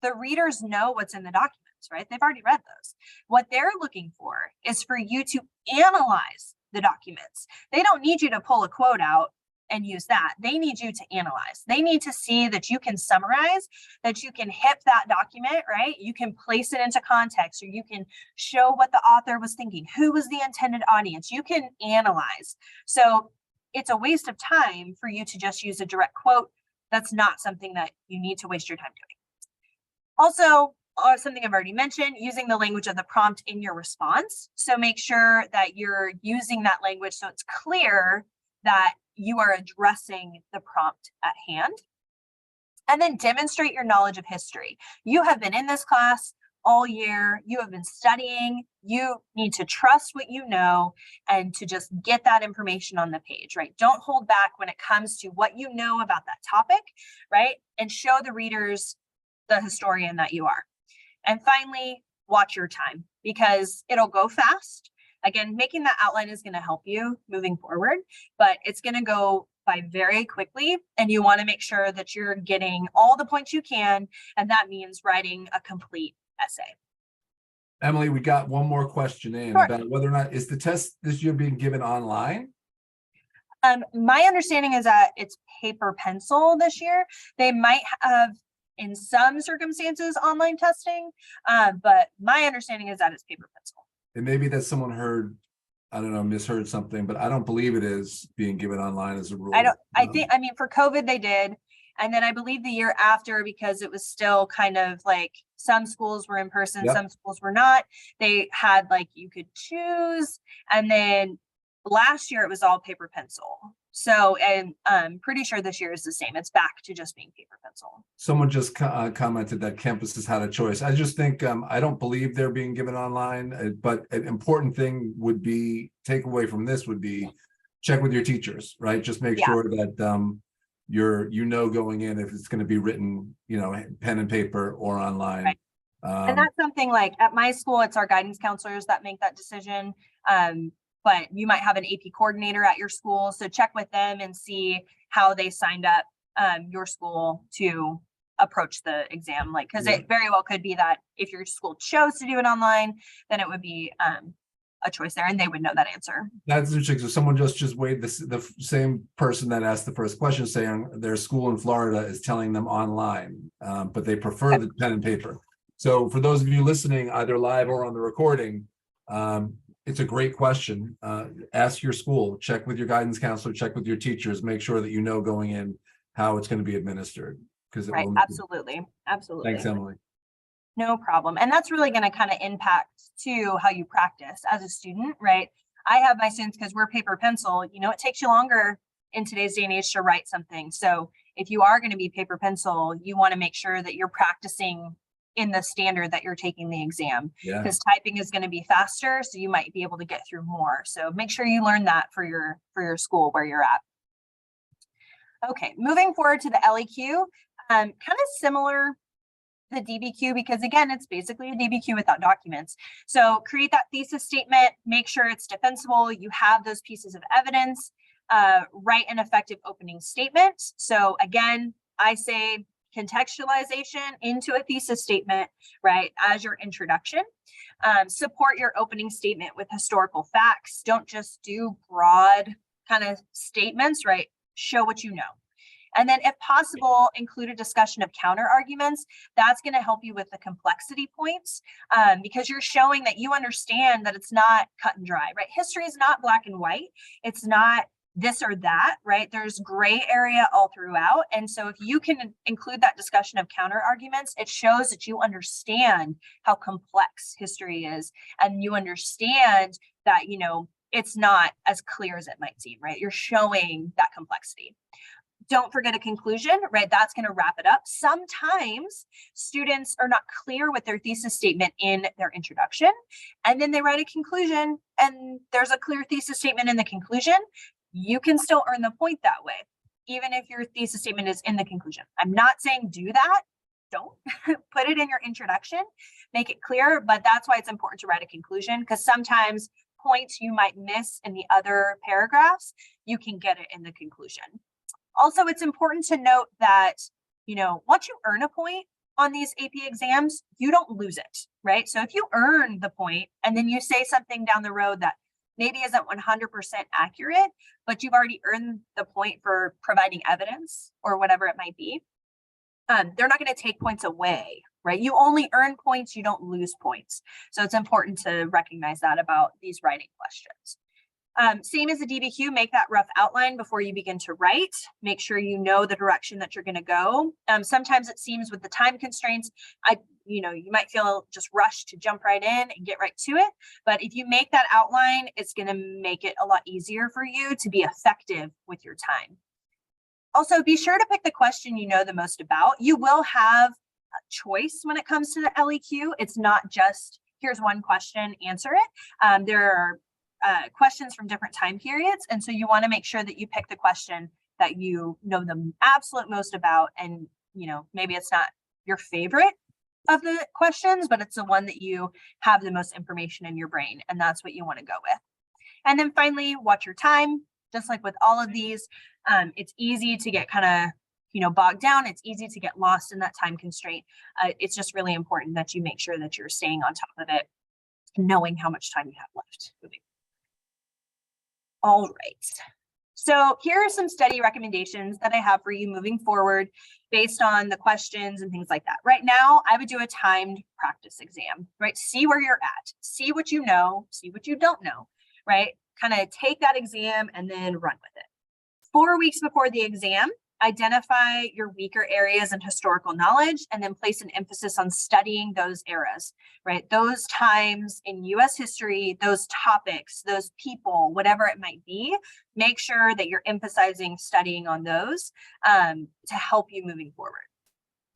the readers know what's in the documents, right? They've already read those. What they're looking for is for you to analyze the documents. They don't need you to pull a quote out and use that. They need you to analyze. They need to see that you can summarize, that you can hip that document, right? You can place it into context, or you can show what the author was thinking. Who was the intended audience? You can analyze. So it's a waste of time for you to just use a direct quote. That's not something that you need to waste your time doing. Also, something I've already mentioned, using the language of the prompt in your response. So make sure that you're using that language so it's clear that you are addressing the prompt at hand. And then demonstrate your knowledge of history. You have been in this class all year. You have been studying. You need to trust what you know and to just get that information on the page, right? Don't hold back when it comes to what you know about that topic, right? And show the readers the historian that you are. And finally, watch your time because it'll go fast. Again, making that outline is going to help you moving forward, but it's going to go by very quickly. And you want to make sure that you're getting all the points you can. And that means writing a complete essay. Emily, we got one more question in about whether or not is the test this year being given online? My understanding is that it's paper pencil this year. They might have, in some circumstances, online testing, but my understanding is that it's paper pencil. And maybe that someone heard, I don't know, misheard something, but I don't believe it is being given online as a rule. I mean, for COVID they did. And then I believe the year after, because it was still kind of like some schools were in person, some schools were not. They had like, you could choose. And then last year it was all paper pencil. So, and I'm pretty sure this year is the same. It's back to just being paper pencil. Someone just commented that campuses had a choice. I just think, I don't believe they're being given online, but an important thing would be, take away from this would be, check with your teachers, right? Just make sure that you're, going in if it's going to be written, pen and paper or online. Right. And that's something like at my school, it's our guidance counselors that make that decision. But you might have an AP coordinator at your school. So check with them and see how they signed up your school to approach the exam. Like, because it very well could be that if your school chose to do it online, then it would be a choice there, and they would know that answer. That's interesting. So someone just wait, the same person that asked the first question saying their school in Florida is telling them online, but they prefer the pen and paper. So for those of you listening, either live or on the recording, it's a great question. Ask your school, check with your guidance counselor, check with your teachers, make sure that you know going in how it's going to be administered. Because Right, absolutely. Thanks, Emily. No problem. And that's really going to kind of impact too how you practice as a student, right? I have my students, because we're paper pencil, it takes you longer in today's day and age to write something. So if you are going to be paper pencil, you want to make sure that you're practicing in the standard that you're taking the exam, because typing is going to be faster. So you might be able to get through more. So make sure you learn that for your school where you're at. Okay, moving forward to the LEQ, kind of similar the DBQ, because again, it's basically a DBQ without documents. So create that thesis statement, make sure it's defensible. You have those pieces of evidence, write an effective opening statement. So again, I say contextualization into a thesis statement, right, as your introduction. Support your opening statement with historical facts. Don't just do broad kind of statements, right? Show what you know. And then if possible, include a discussion of counter arguments. That's going to help you with the complexity points, because you're showing that you understand that it's not cut and dry, right? History is not black and white. It's not this or that, right? There's gray area all throughout. And so if you can include that discussion of counter arguments, it shows that you understand how complex history is. And you understand that, it's not as clear as it might seem, right? You're showing that complexity. Don't forget a conclusion, right? That's going to wrap it up. Sometimes students are not clear with their thesis statement in their introduction, and then they write a conclusion and there's a clear thesis statement in the conclusion. You can still earn the point that way, even if your thesis statement is in the conclusion. I'm not saying do that. Don't put it in your introduction, make it clear, but that's why it's important to write a conclusion, because sometimes points you might miss in the other paragraphs, you can get it in the conclusion. Also, it's important to note that, once you earn a point on these AP exams, you don't lose it, right? So if you earn the point and then you say something down the road that maybe isn't 100% accurate, but you've already earned the point for providing evidence or whatever it might be, they're not going to take points away, right? You only earn points, you don't lose points. So it's important to recognize that about these writing questions. Same as the DBQ, make that rough outline before you begin to write. Make sure you know the direction that you're going to go. Sometimes it seems with the time constraints, you might feel just rushed to jump right in and get right to it. But if you make that outline, it's going to make it a lot easier for you to be effective with your time. Also, be sure to pick the question you know the most about. You will have a choice when it comes to the LEQ. It's not just, here's one question, answer it. There are questions from different time periods. And so you want to make sure that you pick the question that you know the absolute most about. And, maybe it's not your favorite of the questions, but it's the one that you have the most information in your brain. And that's what you want to go with. And then finally, watch your time. Just like with all of these, it's easy to get kind of, bogged down. It's easy to get lost in that time constraint. It's just really important that you make sure that you're staying on top of it, knowing how much time you have left. All right. So here are some study recommendations that I have for you moving forward based on the questions and things like that. Right now, I would do a timed practice exam, right? See where you're at, see what you know, see what you don't know, right? Kind of take that exam and then run with it. 4 weeks before the exam, identify your weaker areas in historical knowledge and then place an emphasis on studying those eras, right? Those times in US history, those topics, those people, whatever it might be, make sure that you're emphasizing studying on those to help you moving forward.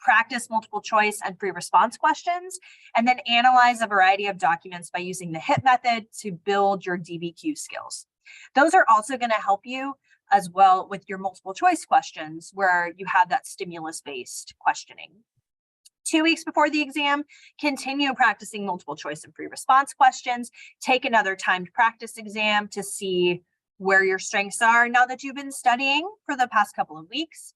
Practice multiple choice and free response questions, and then analyze a variety of documents by using the HIT method to build your DBQ skills. Those are also going to help you as well with your multiple choice questions where you have that stimulus-based questioning. 2 weeks before the exam, continue practicing multiple choice and free response questions. Take another timed practice exam to see where your strengths are now that you've been studying for the past couple of weeks.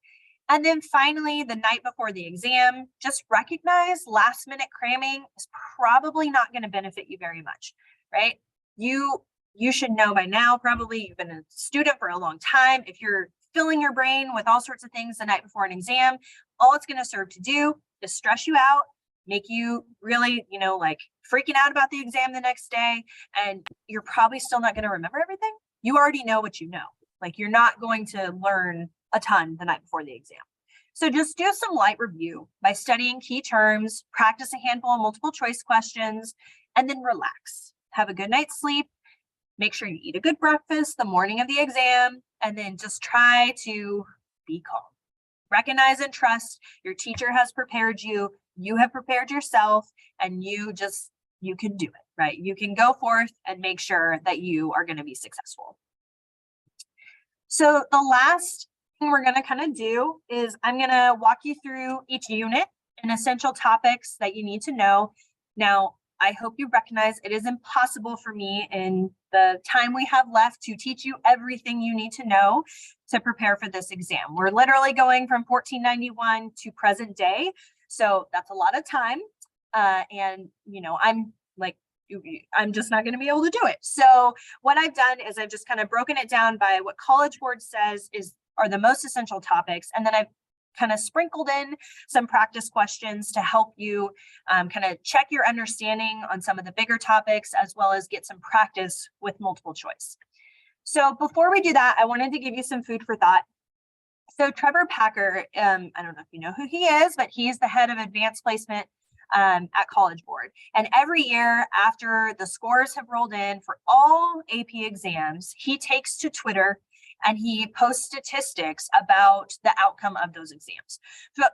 And then finally, the night before the exam, just recognize last minute cramming is probably not going to benefit you very much, right? you should know by now, probably you've been a student for a long time. If you're filling your brain with all sorts of things the night before an exam, all it's going to serve to do is stress you out, make you really, like freaking out about the exam the next day. And you're probably still not going to remember everything. You already know what you know. Like, you're not going to learn a ton the night before the exam. So just do some light review by studying key terms, practice a handful of multiple choice questions, and then relax. Have a good night's sleep. Make sure you eat a good breakfast the morning of the exam, and then just try to be calm. Recognize and trust your teacher has prepared you, you have prepared yourself, and you can do it, right? You can go forth and make sure that you are going to be successful. So the last thing we're going to kind of do is I'm going to walk you through each unit and essential topics that you need to know. Now, I hope you recognize it is impossible for me in the time we have left to teach you everything you need to know to prepare for this exam. We're literally going from 1491 to present day. So that's a lot of time. And, I'm just not going to be able to do it. So what I've done is I've just kind of broken it down by what College Board says are the most essential topics. And then I've kind of sprinkled in some practice questions to help you kind of check your understanding on some of the bigger topics, as well as get some practice with multiple choice. So before we do that, I wanted to give you some food for thought. So Trevor Packer, I don't know if you know who he is, but he's the head of advanced placement at College Board. And every year after the scores have rolled in for all AP exams, he takes to Twitter and he posts statistics about the outcome of those exams.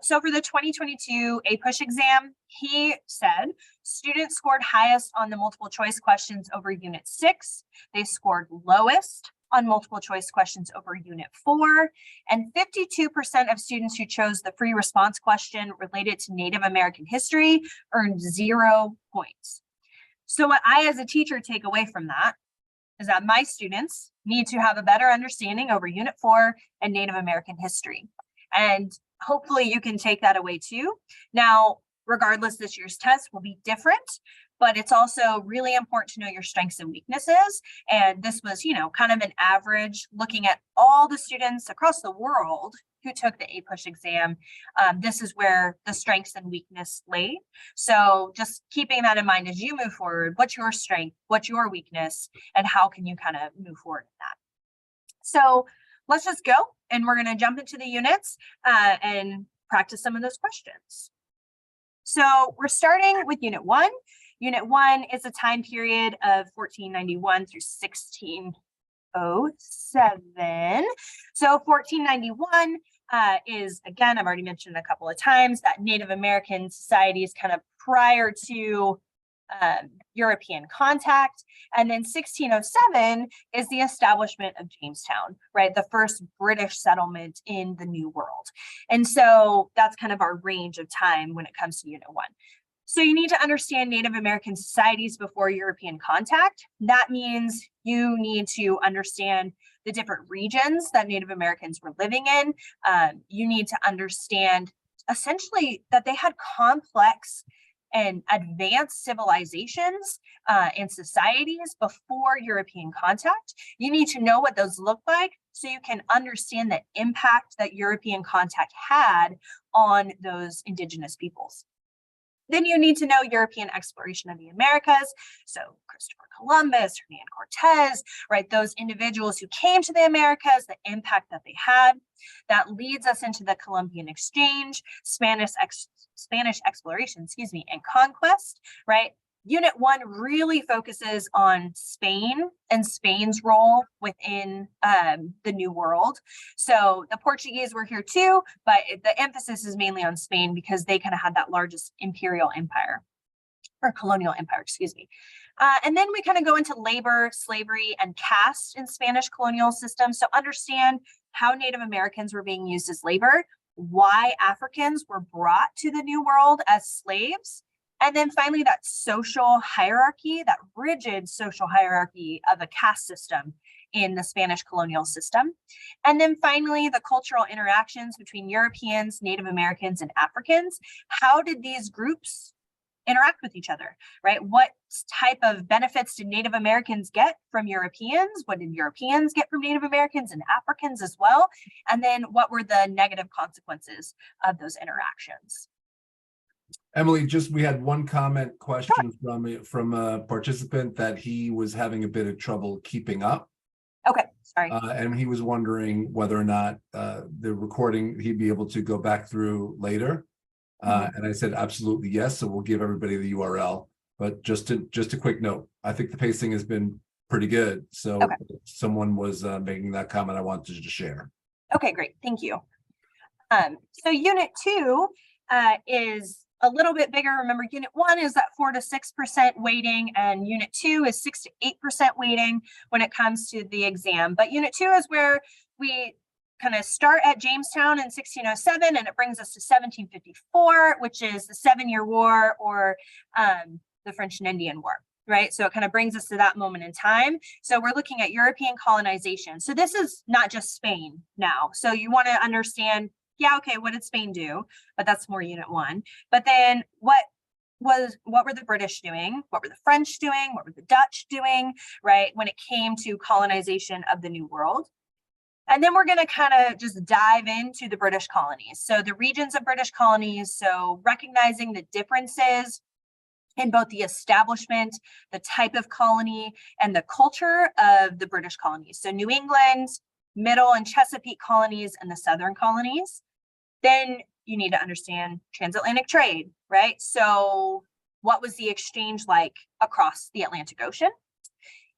So for the 2022 APUSH exam, he said students scored highest on the multiple choice questions over Unit 6. They scored lowest on multiple choice questions over Unit 4. And 52% of students who chose the free response question related to Native American history earned 0 points. So what I, as a teacher, take away from that is that my students need to have a better understanding over Unit 4 and Native American history. And hopefully you can take that away too. Now, regardless, this year's test will be different, but it's also really important to know your strengths and weaknesses. And this was, kind of an average looking at all the students across the world who took the APUSH exam. This is where the strengths and weakness lay. So just keeping that in mind as you move forward, what's your strength, what's your weakness, and how can you kind of move forward in that? So let's just go, and we're going to jump into the units and practice some of those questions. So we're starting with Unit 1. Unit 1 is a time period of 1491 through 1607. So 1491 is, again, I've already mentioned a couple of times, that Native American societies kind of prior to European contact. And then 1607 is the establishment of Jamestown, right? The first British settlement in the New World. And so that's kind of our range of time when it comes to Unit 1. So you need to understand Native American societies before European contact. That means you need to understand the different regions that Native Americans were living in. You need to understand essentially that they had complex and advanced civilizations and societies before European contact. You need to know what those look like so you can understand the impact that European contact had on those indigenous peoples. Then you need to know European exploration of the Americas. So Christopher Columbus, Hernan Cortez, right? Those individuals who came to the Americas, the impact that they had. That leads us into the Columbian Exchange, Spanish exploration, and conquest, right? Unit 1 really focuses on Spain and Spain's role within the New World. So the Portuguese were here too, but the emphasis is mainly on Spain because they kind of had that largest imperial empire, or colonial empire, and then we kind of go into labor, slavery, and caste in Spanish colonial systems. So understand how Native Americans were being used as labor, why Africans were brought to the New World as slaves, and then finally that social hierarchy, that rigid social hierarchy of a caste system in the Spanish colonial system. And then finally, the cultural interactions between Europeans, Native Americans, and Africans. How did these groups interact with each other, right? What type of benefits did Native Americans get from Europeans? What did Europeans get from Native Americans and Africans as well? And then what were the negative consequences of those interactions? Emily, we had one comment question from a participant that he was having a bit of trouble keeping up. Okay, sorry. And he was wondering whether or not the recording he'd be able to go back through later. And I said absolutely yes. So we'll give everybody the URL. But just a quick note, I think the pacing has been pretty good. So someone was making that comment I wanted to share. Okay, great. Thank you. So Unit 2 is a little bit bigger. Remember, Unit 1 is that 4 to 6% weighting, and Unit 2 is 6 to 8% weighting when it comes to the exam. But Unit 2 is where we kind of start at Jamestown in 1607, and it brings us to 1754, which is the 7-Year War, or the French and Indian War, right? So it kind of brings us to that moment in time. So we're looking at European colonization. So this is not just Spain now. So you want to understand, yeah, okay, what did Spain do? But that's more Unit 1. But then what were the British doing? What were the French doing? What were the Dutch doing, right? When it came to colonization of the New World. And then we're going to kind of just dive into the British colonies. So the regions of British colonies, so recognizing the differences in both the establishment, the type of colony, and the culture of the British colonies. So New England, Middle and Chesapeake colonies, and the Southern colonies. Then you need to understand transatlantic trade, right? So what was the exchange like across the Atlantic Ocean?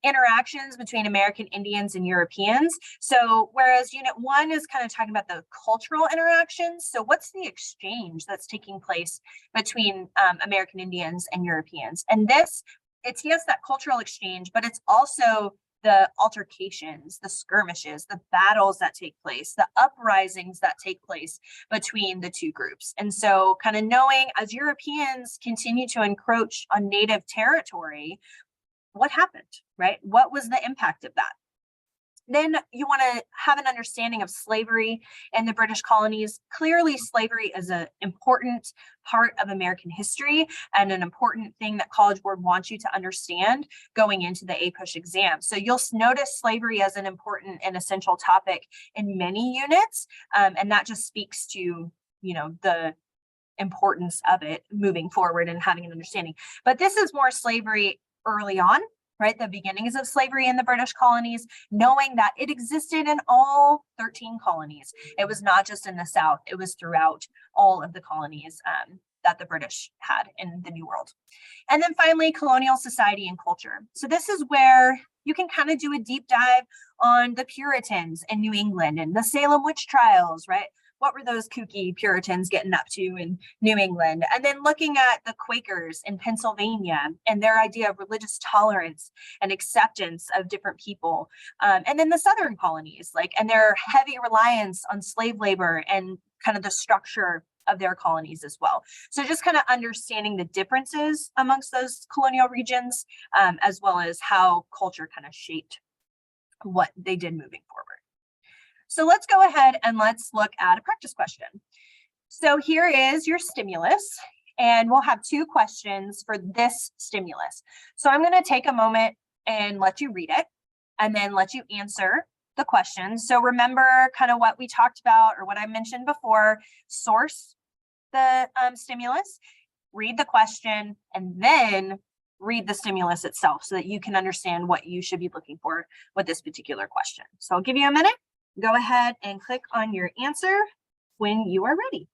Interactions between American Indians and Europeans. So whereas Unit 1 is kind of talking about the cultural interactions, so what's the exchange that's taking place between American Indians and Europeans? And it's yes, that cultural exchange, but it's also the altercations, the skirmishes, the battles that take place, the uprisings that take place between the two groups. And so kind of knowing as Europeans continue to encroach on native territory, what happened, right? What was the impact of that? Then you want to have an understanding of slavery in the British colonies. Clearly, slavery is an important part of American history and an important thing that College Board wants you to understand going into the APUSH exam. So you'll notice slavery as an important and essential topic in many units, and that just speaks to, the importance of it moving forward and having an understanding. But this is more slavery early on, right? The beginnings of slavery in the British colonies, knowing that it existed in all 13 colonies. It was not just in the South, it was throughout all of the colonies that the British had in the New World. And then finally, colonial society and culture. So this is where you can kind of do a deep dive on the Puritans in New England and the Salem witch trials, right? What were those kooky Puritans getting up to in New England? And then looking at the Quakers in Pennsylvania and their idea of religious tolerance and acceptance of different people. And then the Southern colonies, and their heavy reliance on slave labor and kind of the structure of their colonies as well. So just kind of understanding the differences amongst those colonial regions, as well as how culture kind of shaped what they did moving forward. So let's go ahead and let's look at a practice question. So here is your stimulus, and we'll have 2 questions for this stimulus. So I'm going to take a moment and let you read it, and then let you answer the questions. So remember kind of what we talked about or what I mentioned before, source the stimulus, read the question, and then read the stimulus itself so that you can understand what you should be looking for with this particular question. So I'll give you a minute. Go ahead and click on your answer when you are ready.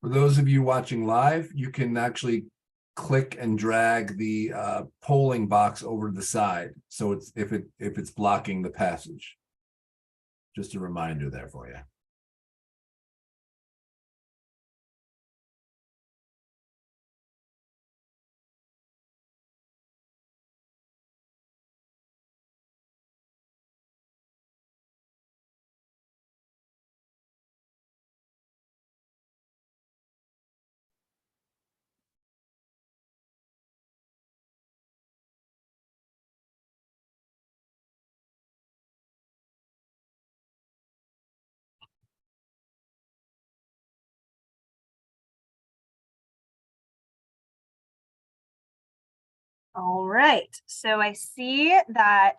For those of you watching live, you can actually click and drag the polling box over to the side. So it's if it's blocking the passage. Just a reminder there for you. All right, so I see that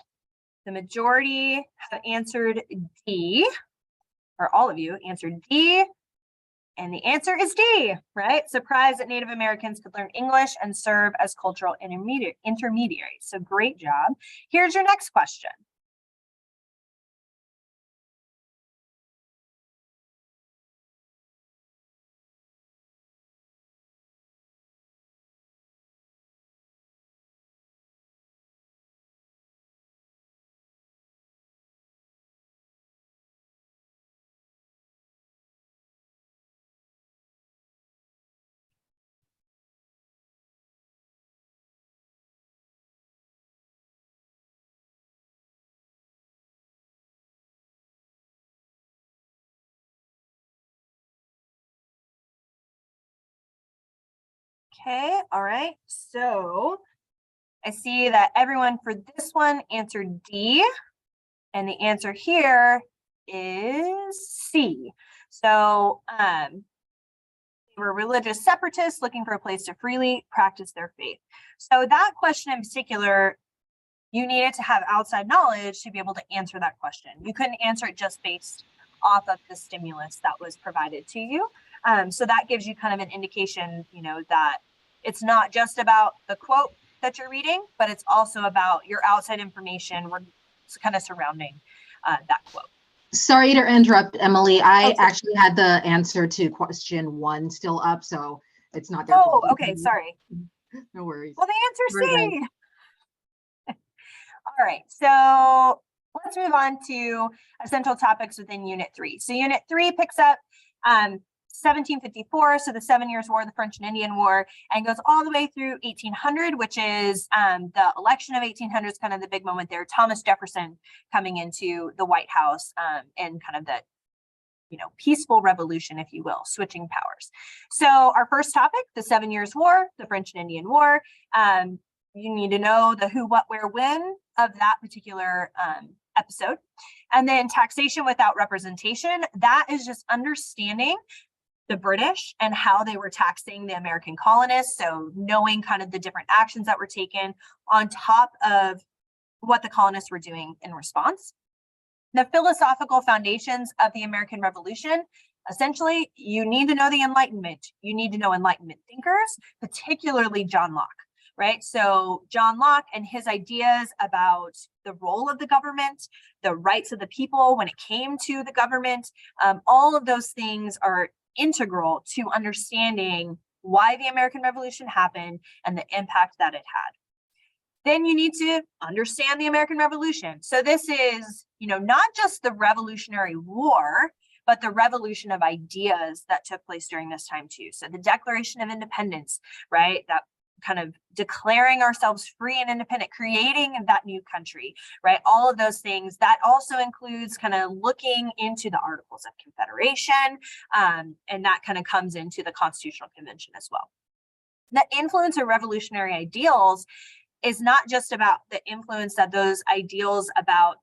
the majority have answered D, or all of you answered D, and the answer is D, right? Surprised that Native Americans could learn English and serve as cultural intermediaries. So great job. Here's your next question. Okay, all right. So I see that everyone for this one answered D, and the answer here is C. So they were religious separatists looking for a place to freely practice their faith. So that question in particular, you needed to have outside knowledge to be able to answer that question. You couldn't answer it just based off of the stimulus that was provided to you. So that gives you kind of an indication, that it's not just about the quote that you're reading, but it's also about your outside information kind of surrounding that quote. Sorry to interrupt, Emily. I actually had the answer to question 1 still up, so it's not their fault. Oh, okay, sorry. No worries. Well, the answer's C. All right, so let's move on to essential topics within Unit 3. So Unit 3 picks up 1754, so the 7 Years' War, the French and Indian War, and goes all the way through 1800, which is the election of 1800 is kind of the big moment there. Thomas Jefferson coming into the White House and kind of the peaceful revolution, if you will, switching powers. So our first topic, the 7 Years' War, the French and Indian War. You need to know the who, what, where, when of that particular episode. And then taxation without representation, that is just understanding the British and how they were taxing the American colonists. So knowing kind of the different actions that were taken on top of what the colonists were doing in response. The philosophical foundations of the American Revolution. Essentially, you need to know the Enlightenment. You need to know Enlightenment thinkers, particularly John Locke, right? So John Locke and his ideas about the role of the government, the rights of the people when it came to the government, all of those things are integral to understanding why the American Revolution happened and the impact that it had. Then you need to understand the American Revolution. So this is, not just the Revolutionary War, but the revolution of ideas that took place during this time too. So the Declaration of Independence, right? That kind of declaring ourselves free and independent, creating that new country, right? All of those things. That also includes kind of looking into the Articles of Confederation, and that kind of comes into the Constitutional Convention as well. The influence of revolutionary ideals is not just about the influence that those ideals about,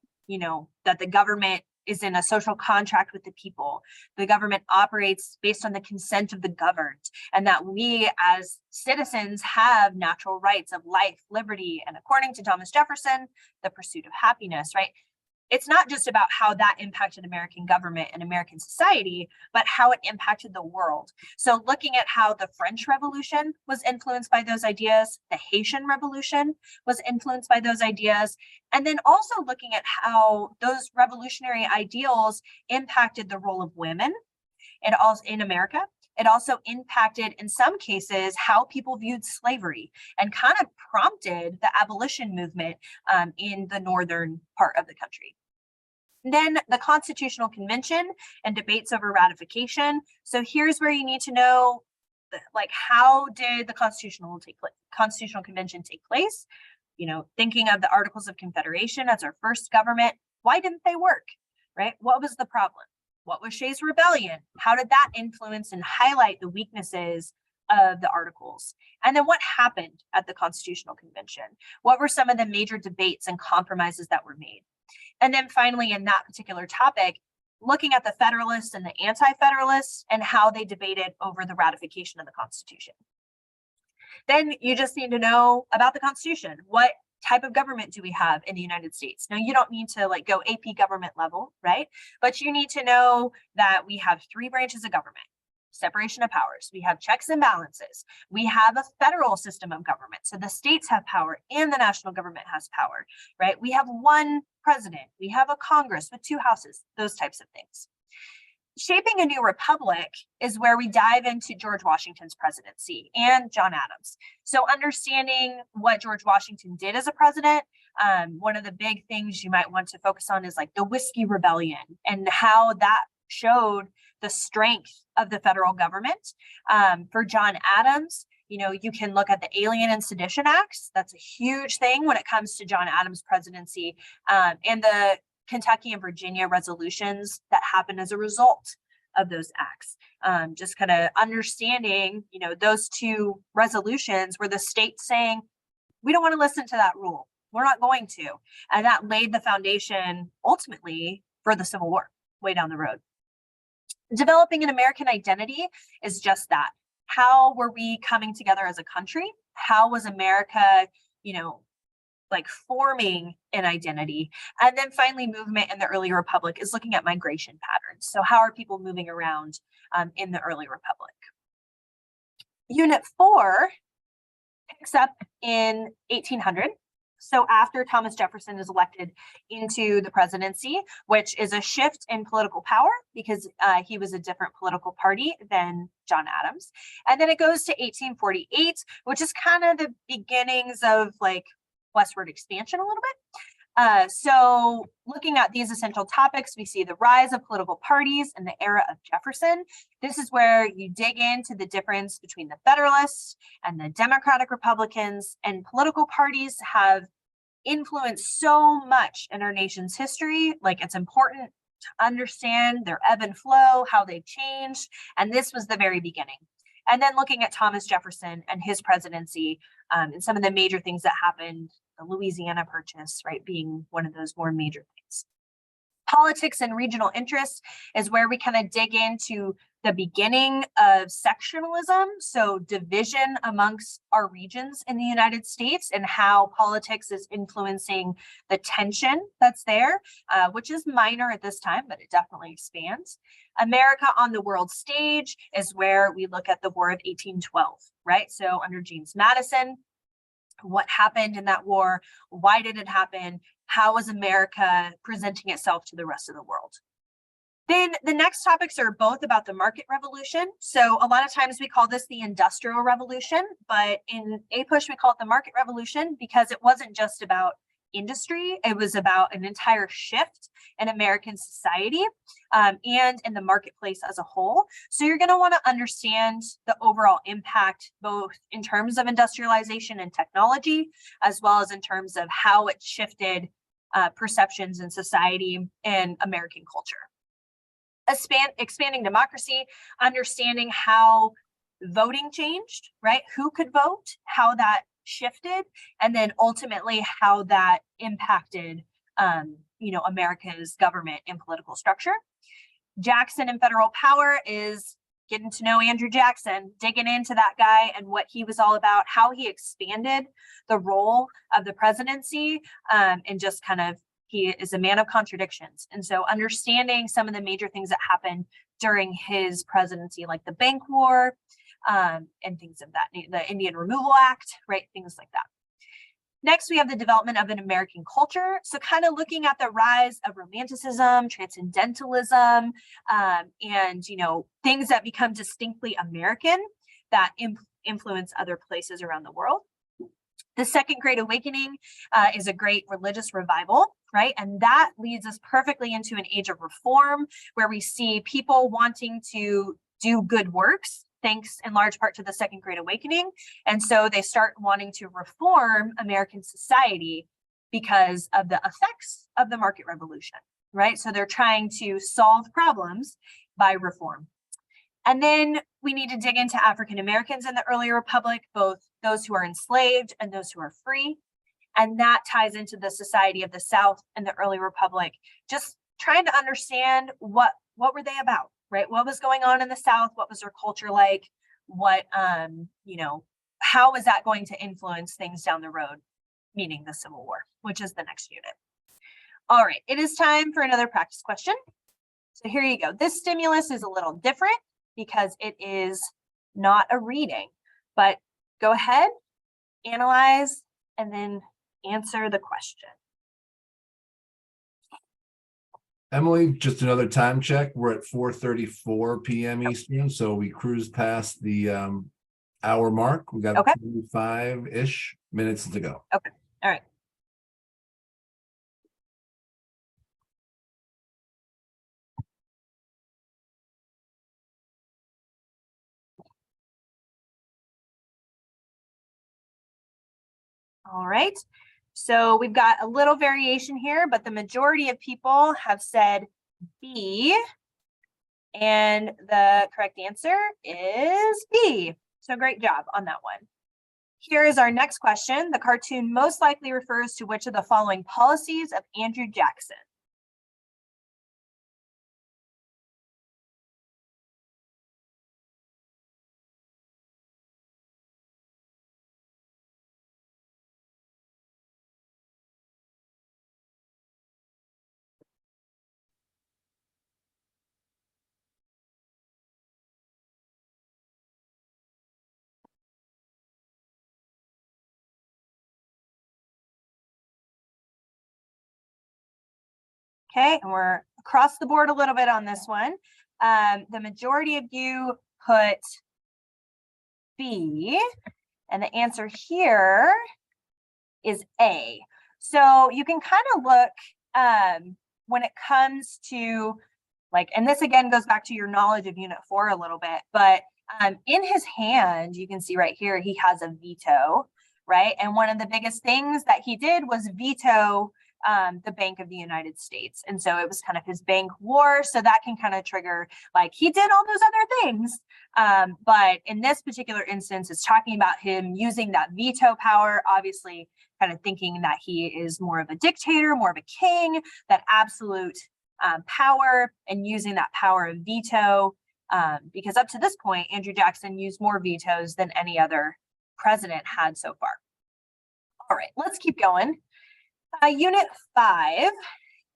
that the government is in a social contract with the people. The government operates based on the consent of the governed, and that we as citizens have natural rights of life, liberty, and according to Thomas Jefferson, the pursuit of happiness, right? It's not just about how that impacted American government and American society, but how it impacted the world. So looking at how the French Revolution was influenced by those ideas, the Haitian Revolution was influenced by those ideas, and then also looking at how those revolutionary ideals impacted the role of women in America. It also impacted, in some cases, how people viewed slavery and kind of prompted the abolition movement in the northern part of the country. Then the Constitutional Convention and debates over ratification. So here's where you need to know, how did the Constitutional Convention take place? Thinking of the Articles of Confederation as our first government, why didn't they work, right? What was the problem? What was Shays' Rebellion? How did that influence and highlight the weaknesses of the Articles? And then what happened at the Constitutional Convention? What were some of the major debates and compromises that were made? And then finally, in that particular topic, looking at the Federalists and the Anti-Federalists and how they debated over the ratification of the Constitution. Then you just need to know about the Constitution. What type of government do we have in the United States? Now, you don't need to like go AP government level, right? But you need to know that we have 3 branches of government, separation of powers. We have checks and balances. We have a federal system of government. So the states have power and the national government has power, right? We have 1 president. We have a Congress with 2 houses, those types of things. Shaping a New Republic is where we dive into George Washington's presidency and John Adams. So understanding what George Washington did as a president, one of the big things you might want to focus on is like the Whiskey Rebellion and how that showed the strength of the federal government. For John Adams, you can look at the Alien and Sedition Acts. That's a huge thing when it comes to John Adams' presidency, and the Kentucky and Virginia resolutions that happened as a result of those acts. Just kind of understanding, those 2 resolutions were the state saying, we don't want to listen to that rule. We're not going to. And that laid the foundation ultimately for the Civil War way down the road. Developing an American identity is just that. How were we coming together as a country? How was America, like forming an identity? And then finally, movement in the early republic is looking at migration patterns. So how are people moving around in the early republic? Unit 4 picks up in 1800. So after Thomas Jefferson is elected into the presidency, which is a shift in political power because he was a different political party than John Adams. And then it goes to 1848, which is kind of the beginnings of like westward expansion a little bit. So looking at these essential topics, we see the rise of political parties in the era of Jefferson. This is where you dig into the difference between the Federalists and the Democratic Republicans, and political parties have influenced so much in our nation's history. Like, it's important to understand their ebb and flow, how they've changed. And this was the very beginning. And then looking at Thomas Jefferson and his presidency, and some of the major things that happened, the Louisiana Purchase, right, being one of those more major things. Politics and regional interests is where we kind of dig into the beginning of sectionalism, so division amongst our regions in the United States, and how politics is influencing the tension that's there, which is minor at this time, but it definitely expands. America on the world stage is where we look at the War of 1812, right? So under James Madison, what happened in that war? Why did it happen? How was America presenting itself to the rest of the world? Then the next topics are both about the market revolution. So a lot of times we call this the Industrial Revolution, but in APUSH we call it the market revolution because it wasn't just about industry. It was about an entire shift in American society and in the marketplace as a whole. So you're going to want to understand the overall impact, both in terms of industrialization and technology, as well as in terms of how it shifted perceptions in society and American culture. Expanding democracy, understanding how voting changed, right? Who could vote, how that shifted, and then ultimately how that impacted America's government and political structure. Jackson and federal power is getting to know Andrew Jackson, digging into that guy and what he was all about, how he expanded the role of the presidency, and just kind of, he is a man of contradictions. And so understanding some of the major things that happened during his presidency, like the Bank War, and things of that, the Indian Removal Act, right? Things like that. Next, we have the development of an American culture. So kind of looking at the rise of romanticism, transcendentalism, and, things that become distinctly American that influence other places around the world. The Second Great Awakening is a great religious revival, right? And that leads us perfectly into an age of reform where we see people wanting to do good works, thanks in large part to the Second Great Awakening. And so they start wanting to reform American society because of the effects of the market revolution, right? So they're trying to solve problems by reform. And then we need to dig into African Americans in the early republic, both those who are enslaved and those who are free. And that ties into the society of the South and the early republic, just trying to understand what were they about, right? What was going on in the South? What was their culture like? What, how is that going to influence things down the road, meaning the Civil War, which is the next unit. All right, it is time for another practice question. So here you go. This stimulus is a little different because it is not a reading, but go ahead, analyze, and then answer the question. Emily, just another time check. We're at 4:34 p.m. Eastern, so we cruised past the hour mark. We got 25-ish minutes to go. Okay, all right. All right, so we've got a little variation here, but the majority of people have said B, and the correct answer is B. So great job on that one. Here is our next question. The cartoon most likely refers to which of the following policies of Andrew Jackson? Okay, and we're across the board a little bit on this one. The majority of you put B, and the answer here is A. So you can kind of look when it comes to like, and this again goes back to your knowledge of Unit 4 a little bit, but in his hand, you can see right here, he has a veto, right? And one of the biggest things that he did was veto the Bank of the United States. And so it was kind of his bank war. So that can kind of trigger, like he did all those other things. But in this particular instance, it's talking about him using that veto power, obviously kind of thinking that he is more of a dictator, more of a king, that absolute power, and using that power of veto. Because up to this point, Andrew Jackson used more vetoes than any other president had so far. All right, let's keep going. Unit 5.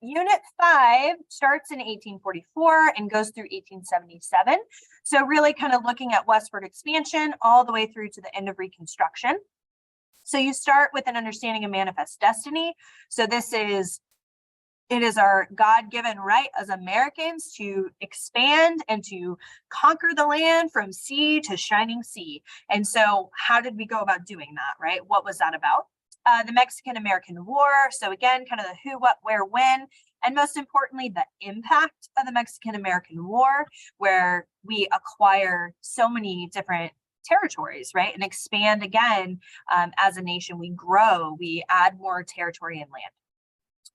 Unit 5 starts in 1844 and goes through 1877. So really kind of looking at westward expansion all the way through to the end of Reconstruction. So you start with an understanding of manifest destiny. So it is our God-given right as Americans to expand and to conquer the land from sea to shining sea. And so how did we go about doing that, right? What was that about? The Mexican-American War. So again, kind of the who, what, where, when, and most importantly, the impact of the Mexican-American War, where we acquire so many different territories, right? And expand again, as a nation, we grow, we add more territory and land.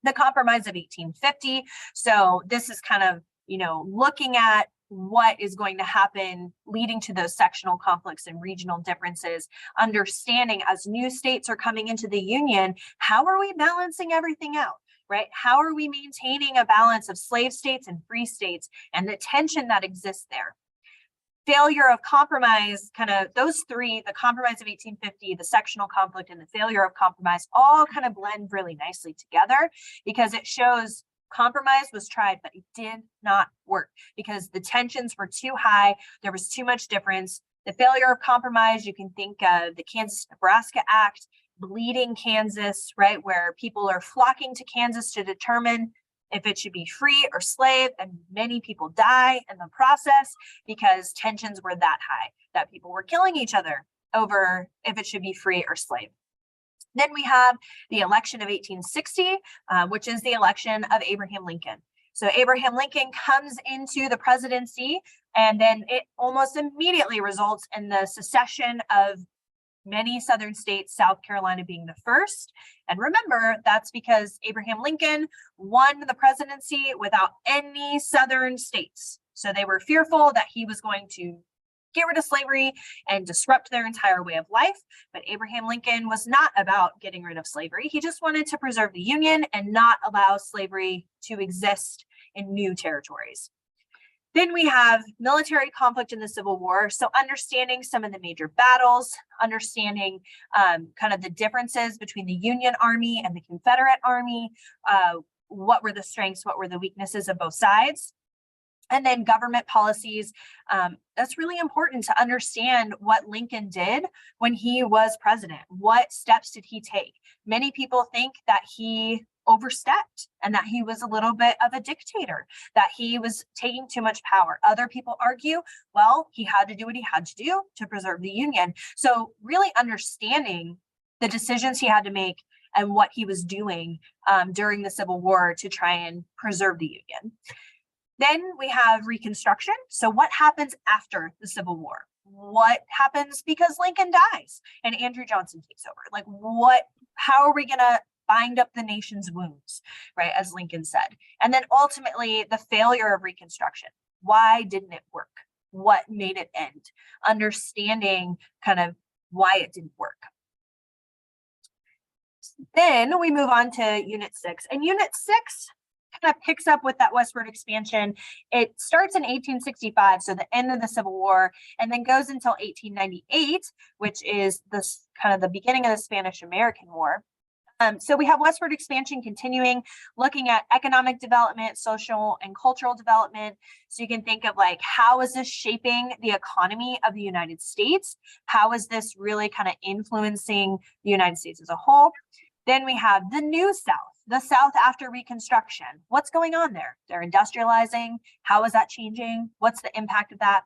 The Compromise of 1850. So this is kind of, looking at what is going to happen leading to those sectional conflicts and regional differences, understanding as new states are coming into the Union, how are we balancing everything out, right? How are we maintaining a balance of slave states and free states and the tension that exists there? Failure of compromise, kind of those three, the Compromise of 1850, the sectional conflict, and the failure of compromise all kind of blend really nicely together because it shows compromise was tried, but it did not work because the tensions were too high. There was too much difference. The failure of compromise, you can think of the Kansas-Nebraska Act, bleeding Kansas, right, where people are flocking to Kansas to determine if it should be free or slave, and many people die in the process because tensions were that high, that people were killing each other over if it should be free or slave. Then we have the election of 1860, which is the election of Abraham Lincoln. So Abraham Lincoln comes into the presidency, and then it almost immediately results in the secession of many southern states, South Carolina being the first. And remember, that's because Abraham Lincoln won the presidency without any southern states. So they were fearful that he was going to get rid of slavery and disrupt their entire way of life. But Abraham Lincoln was not about getting rid of slavery. He just wanted to preserve the Union and not allow slavery to exist in new territories. Then we have military conflict in the Civil War. So understanding some of the major battles, understanding kind of the differences between the Union Army and the Confederate Army, what were the strengths, what were the weaknesses of both sides. And then government policies. That's really important to understand what Lincoln did when he was president. What steps did he take? Many people think that he overstepped and that he was a little bit of a dictator, that he was taking too much power. Other people argue, well, he had to do what he had to do to preserve the Union. So really understanding the decisions he had to make and what he was doing during the Civil War to try and preserve the Union. Then we have Reconstruction. So what happens after the Civil War? What happens because Lincoln dies and Andrew Johnson takes over? Like how are we going to bind up the nation's wounds, right? As Lincoln said. And then ultimately the failure of Reconstruction. Why didn't it work? What made it end? Understanding kind of why it didn't work. Then we move on to Unit 6. And Unit 6 kind of picks up with that westward expansion. It starts in 1865, so the end of the Civil War, and then goes until 1898, which is this kind of the beginning of the Spanish-American War. So we have westward expansion continuing, looking at economic development, social and cultural development. So you can think of like, how is this shaping the economy of the United States? How is this really kind of influencing the United States as a whole? Then we have the New South, the South after Reconstruction. What's going on there? They're industrializing. How is that changing? What's the impact of that?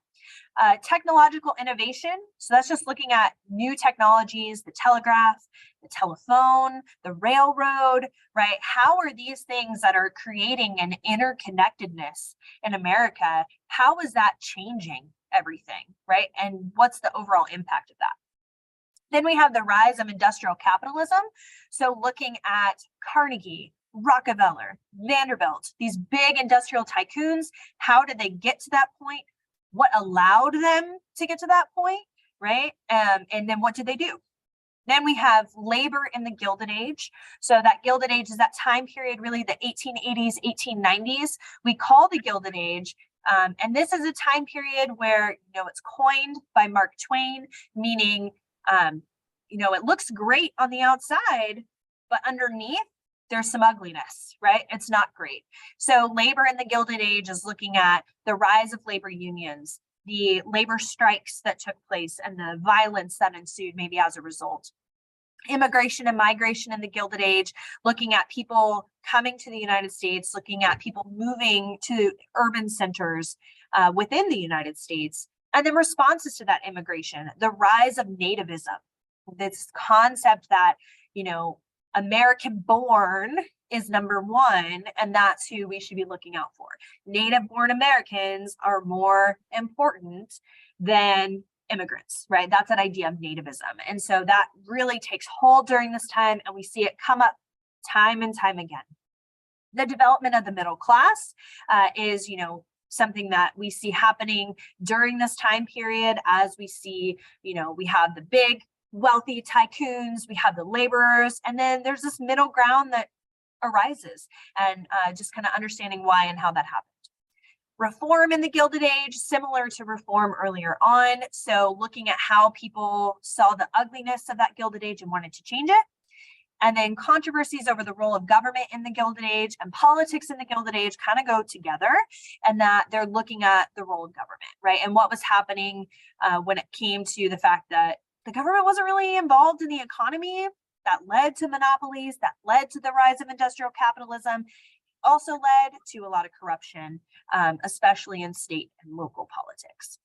Technological innovation. So that's just looking at new technologies, the telegraph, the telephone, the railroad, right? How are these things that are creating an interconnectedness in America? How is that changing everything, right? And what's the overall impact of that? Then we have the rise of industrial capitalism. So looking at Carnegie, Rockefeller, Vanderbilt, these big industrial tycoons, how did they get to that point? What allowed them to get to that point, right? And then what did they do? Then we have labor in the Gilded Age. So that Gilded Age is that time period, really the 1880s, 1890s. We call the Gilded Age. And this is a time period where, it's coined by Mark Twain, meaning, it looks great on the outside, but underneath there's some ugliness, right? It's not great. So labor in the Gilded Age is looking at the rise of labor unions, the labor strikes that took place and the violence that ensued maybe as a result. Immigration and migration in the Gilded Age, looking at people coming to the United States, looking at people moving to urban centers within the United States, and then responses to that immigration, the rise of nativism, this concept that, American born is number one, and that's who we should be looking out for. Native born Americans are more important than immigrants, right? That's that idea of nativism. And so that really takes hold during this time, and we see it come up time and time again. The development of the middle class is, something that we see happening during this time period as we see, we have the big wealthy tycoons, we have the laborers, and then there's this middle ground that arises, and just kind of understanding why and how that happened. Reform in the Gilded Age, similar to reform earlier on. So looking at how people saw the ugliness of that Gilded Age and wanted to change it. And then controversies over the role of government in the Gilded Age and politics in the Gilded Age kind of go together, and that they're looking at the role of government, right? And what was happening when it came to the fact that the government wasn't really involved in the economy. That led to monopolies, that led to the rise of industrial capitalism, also led to a lot of corruption, especially in state and local politics.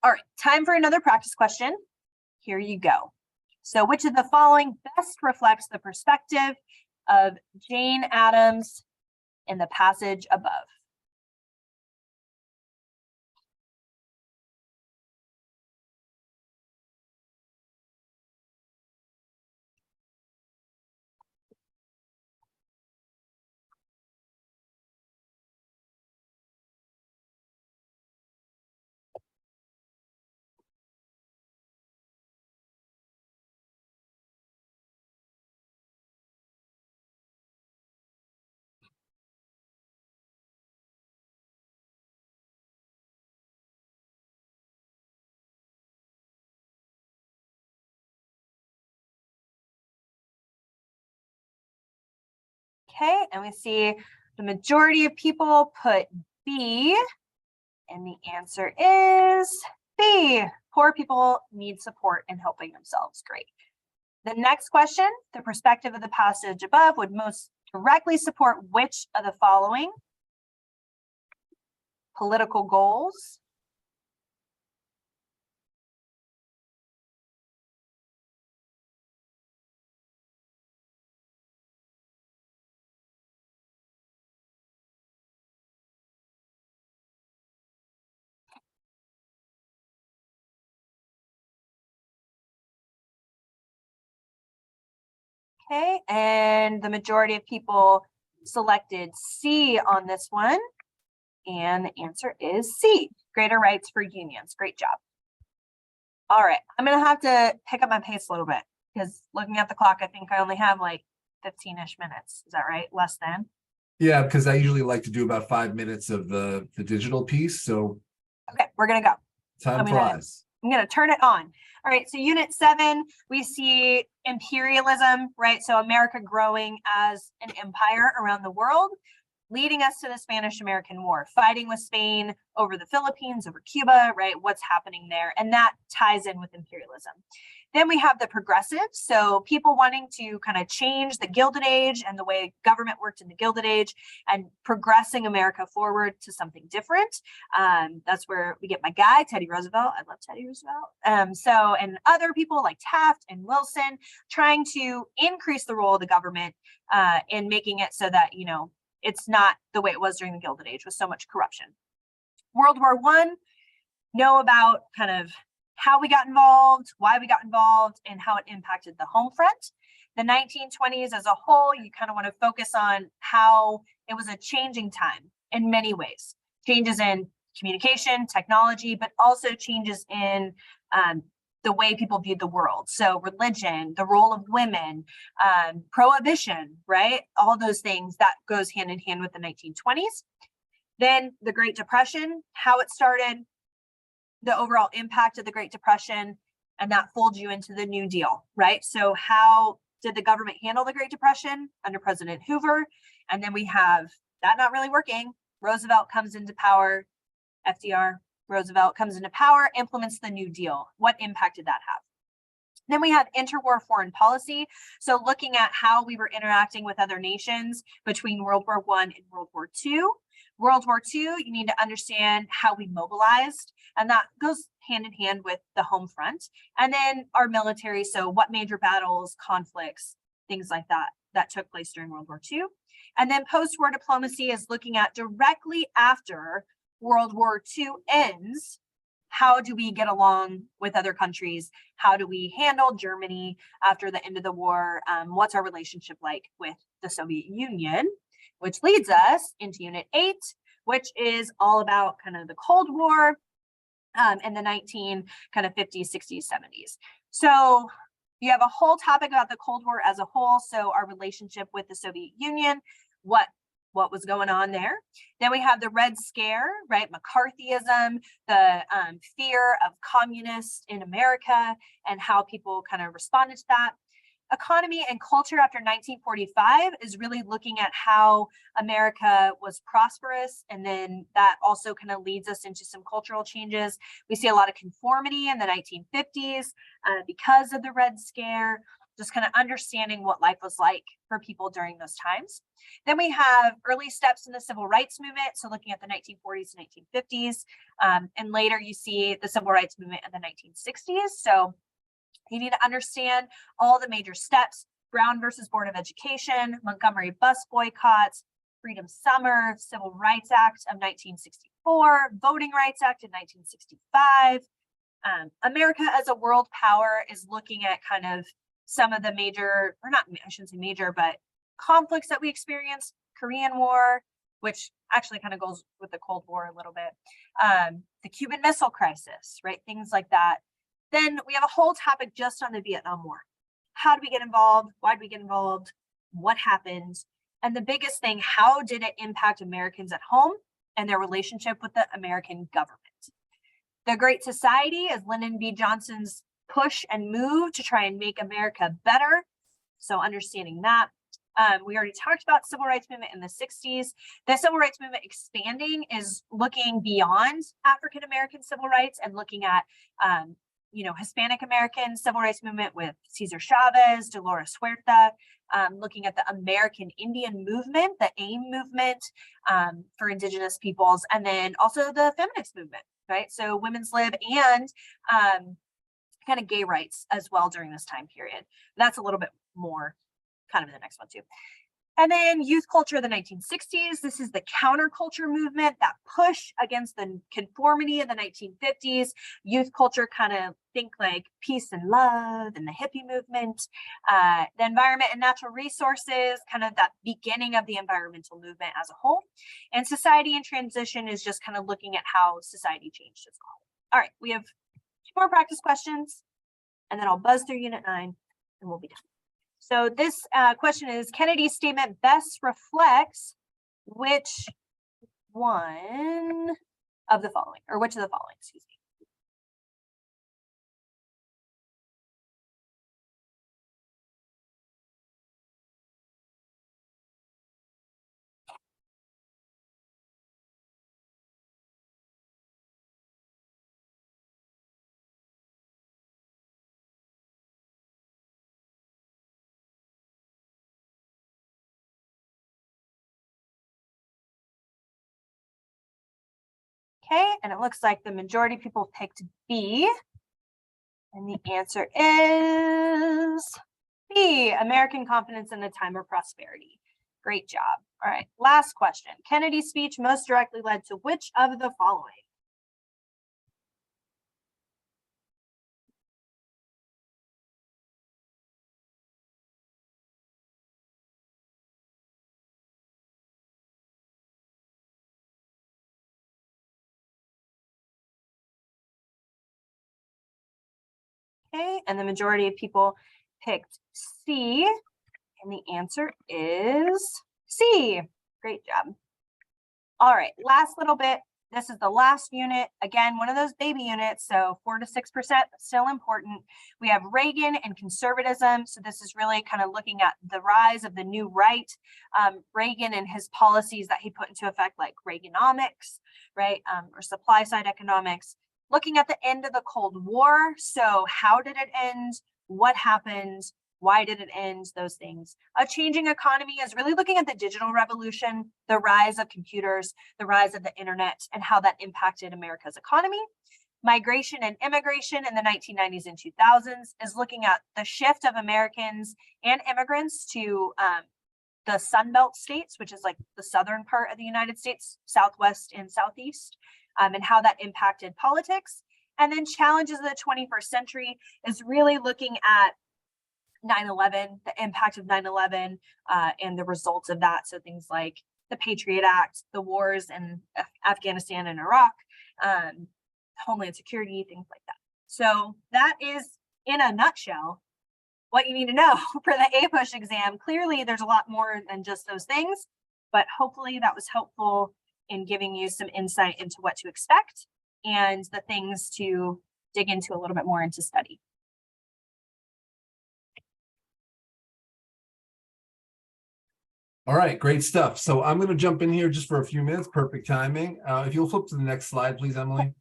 All right, time for another practice question. Here you go. So which of the following best reflects the perspective of Jane Addams in the passage above? Okay, and we see the majority of people put B, and the answer is B. Poor people need support in helping themselves. Great. The next question, the perspective of the passage above would most directly support which of the following political goals? Okay, and the majority of people selected C on this one. And the answer is C, greater rights for unions. Great job. All right, I'm gonna have to pick up my pace a little bit because looking at the clock, I think I only have like 15-ish minutes. Is that right? Less than? Yeah, because I usually like to do about 5 minutes of the digital piece, so Okay, we're gonna go. time flies. I'm gonna turn it on. All right, so unit 7, we see imperialism, right? So America growing as an empire around the world, leading us to the Spanish-American War, fighting with Spain over the Philippines, over Cuba, right? What's happening there? And that ties in with imperialism. Then we have the progressives, so people wanting to kind of change the Gilded Age and the way government worked in the Gilded Age and progressing America forward to something different. That's where we get my guy, Teddy Roosevelt. I love Teddy Roosevelt. And other people like Taft and Wilson trying to increase the role of the government in making it so that, you know, it's not the way it was during the Gilded Age with so much corruption. World War I, know about kind of how we got involved, why we got involved, and how it impacted the home front. The 1920s as a whole, you kind of want to focus on how it was a changing time in many ways. Changes in communication, technology, but also changes in the way people viewed the world. So religion, the role of women, prohibition, right? All those things that goes hand in hand with the 1920s. Then the Great Depression, how it started, the overall impact of the Great Depression, and that folds you into the New Deal, right? So how did the government handle the Great Depression under President Hoover? And then we have that not really working. Roosevelt comes into power, FDR, Roosevelt comes into power, implements the New Deal. What impact did that have? Then we have interwar foreign policy. So looking at how we were interacting with other nations between World War I and World War II. World War II, you need to understand how we mobilized, and that goes hand in hand with the home front. And then our military, so what major battles, conflicts, things like that, that took place during World War II. And then post-war diplomacy is looking at directly after World War II ends, how do we get along with other countries? How do we handle Germany after the end of the war? What's our relationship like with the Soviet Union? Which leads us into Unit 8, which is all about kind of the Cold War in the 1950s, 60s, 70s. So you have a whole topic about the Cold War as a whole. So our relationship with the Soviet Union, what was going on there. Then we have the Red Scare, right? McCarthyism, the fear of communists in America and how people kind of responded to that. Economy and culture after 1945 is really looking at how America was prosperous. And then that also kind of leads us into some cultural changes. We see a lot of conformity in the 1950s because of the Red Scare, just kind of understanding what life was like for people during those times. Then we have early steps in the civil rights movement. So looking at the 1940s and 1950s, and later you see the civil rights movement in the 1960s. So you need to understand all the major steps: Brown versus Board of Education, Montgomery bus boycotts, Freedom Summer, Civil Rights Act of 1964, Voting Rights Act in 1965. America as a world power is looking at kind of some of the major, or not, I shouldn't say major, but conflicts that we experienced: Korean War, which actually kind of goes with the Cold War a little bit, the Cuban Missile Crisis, right? Things like that. Then we have a whole topic just on the Vietnam War. How did we get involved? Why did we get involved? What happened? And the biggest thing, how did it impact Americans at home and their relationship with the American government? The Great Society is Lyndon B. Johnson's push and move to try and make America better. So understanding that. We already talked about civil rights movement in the 60s. The civil rights movement expanding is looking beyond African American civil rights and looking at Hispanic American civil rights movement with Cesar Chavez, Dolores Huerta, looking at the American Indian movement, the AIM movement for indigenous peoples, and then also the feminist movement, right? So women's lib and kind of gay rights as well during this time period. That's a little bit more kind of in the next one too. And then youth culture of the 1960s. This is the counterculture movement, that push against the conformity of the 1950s. Youth culture kind of think like peace and love and the hippie movement. The environment and natural resources, kind of that beginning of the environmental movement as a whole. And society in transition is just kind of looking at how society changed as well. All right, we have 2 more practice questions, and then I'll buzz through Unit 9 and we'll be done. So this question is, Kennedy's statement best reflects which one of the following, or which of the following, excuse me. Okay, and it looks like the majority of people picked B. And the answer is B, American confidence in a time of prosperity. Great job. All right, last question. Kennedy's speech most directly led to which of the following? Okay, and the majority of people picked C, and the answer is C. Great job. All right, last little bit. This is the last unit. Again, one of those baby units, so 4 to 6%, but still important. We have Reagan and conservatism. So this is really kind of looking at the rise of the new right. Reagan and his policies that he put into effect, like Reaganomics, right, or supply side economics. Looking at the end of the Cold War. So how did it end? What happened? Why did it end? Those things. A changing economy is really looking at the digital revolution, the rise of computers, the rise of the internet, and how that impacted America's economy. Migration and immigration in the 1990s and 2000s is looking at the shift of Americans and immigrants to the Sun Belt states, which is like the southern part of the United States, Southwest and Southeast, and how that impacted politics. And then challenges of the 21st century is really looking at 9/11, the impact of 9/11 and the results of that. So things like the Patriot Act, the wars in Afghanistan and Iraq, Homeland Security, things like that. So that is, in a nutshell, what you need to know for the APUSH exam. Clearly, there's a lot more than just those things, but hopefully that was helpful in giving you some insight into what to expect and the things to dig into a little bit more into study. All right, great stuff. So I'm going to jump in here just for a few minutes, perfect timing. If you'll flip to the next slide, please, Emily.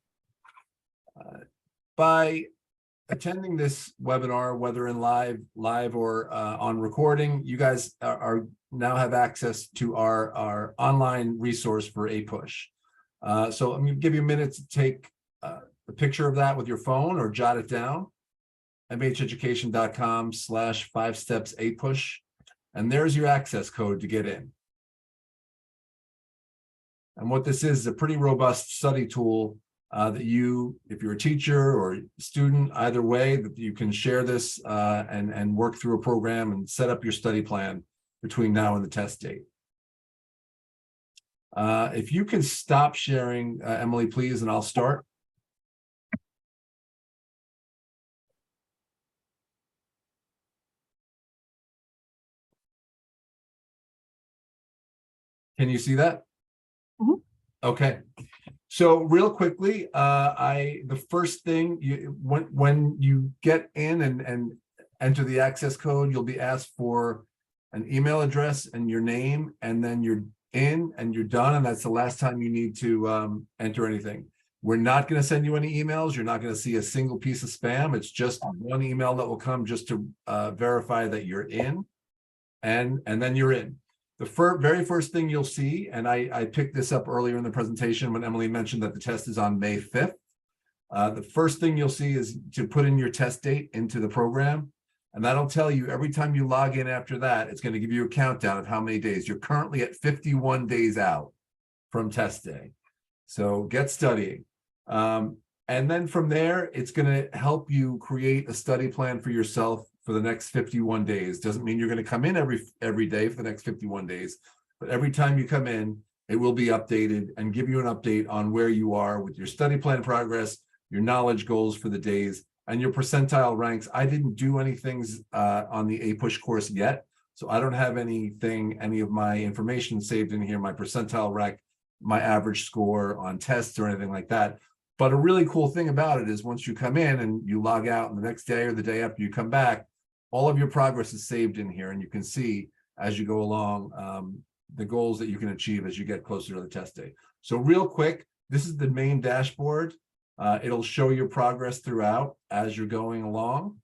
By attending this webinar, whether in live or on recording, you guys are now have access to our online resource for APUSH. So I'm going to give you a minute to take a picture of that with your phone or jot it down. mheducation.com/5steps-APUSH. And there's your access code to get in. And what this is a pretty robust study tool that you, if you're a teacher or student, either way, that you can share this and work through a program and set up your study plan between now and the test date. If you can stop sharing, Emily, please, and I'll start. Can you see that? Mm-hmm. Okay. So real quickly, the first thing when you get in and enter the access code, you'll be asked for an email address and your name, and then you're in and you're done. And that's the last time you need to enter anything. We're not going to send you any emails. You're not going to see a single piece of spam. It's just one email that will come just to verify that you're in, and then you're in. The very first thing you'll see, and I picked this up earlier in the presentation when Emily mentioned that the test is on May 5th. The first thing you'll see is to put in your test date into the program, and that'll tell you every time you log in after that, it's going to give you a countdown of how many days. You're currently at 51 days out from test day. So get studying. And then from there, it's going to help you create a study plan for yourself for the next 51 days. Doesn't mean you're going to come in every day for the next 51 days, but every time you come in, it will be updated and give you an update on where you are with your study plan progress, your knowledge goals for the days, and your percentile ranks. I didn't do anything on the A-Push course yet, so I don't have any of my information saved in here, my percentile rank, my average score on tests or anything like that. But a really cool thing about it is once you come in and you log out, and the next day or the day after you come back, all of your progress is saved in here, and you can see as you go along the goals that you can achieve as you get closer to the test day. So real quick, this is the main dashboard. It'll show your progress throughout as you're going along.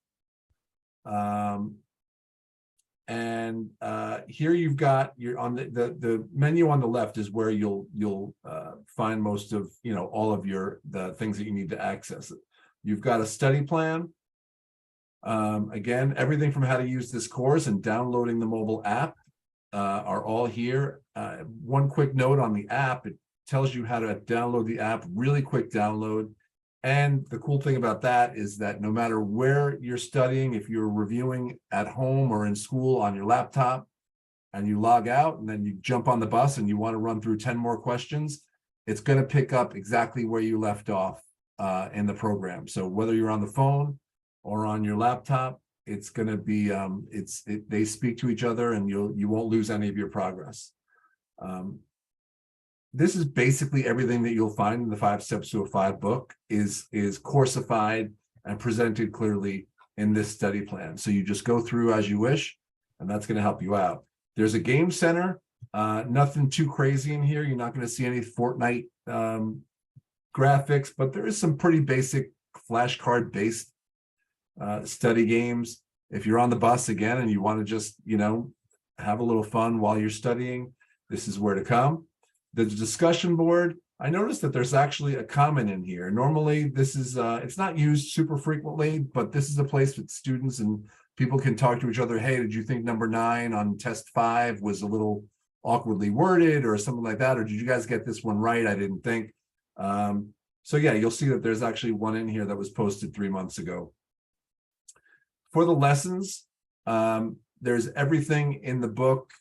Here you've got your on the menu on the left is where you'll find most of all of the things that you need to access it. You've got a study plan. Again, everything from how to use this course and downloading the mobile app are all here. One quick note on the app, it tells you how to download the app, really quick download. And the cool thing about that is that no matter where you're studying, if you're reviewing at home or in school on your laptop and you log out and then you jump on the bus and you want to run through 10 more questions, it's going to pick up exactly where you left off in the program. So whether you're on the phone or on your laptop, it's going to be, they speak to each other and you won't lose any of your progress. This is basically everything that you'll find in the 5 Steps to a 5 book is coursified and presented clearly in this study plan. So you just go through as you wish, and that's going to help you out. There's a game center, nothing too crazy in here. You're not going to see any Fortnite graphics, but there is some pretty basic flashcard based study games. If you're on the bus again and you want to just, have a little fun while you're studying, this is where to come. The discussion board, I noticed that there's actually a comment in here. Normally, this is, it's not used super frequently, but this is a place that students and people can talk to each other. Hey, did you think number 9 on test 5 was a little awkwardly worded or something like that? Or did you guys get this one right? I didn't think. So yeah, you'll see that there's actually one in here that was posted 3 months ago. For the lessons, there's everything in the book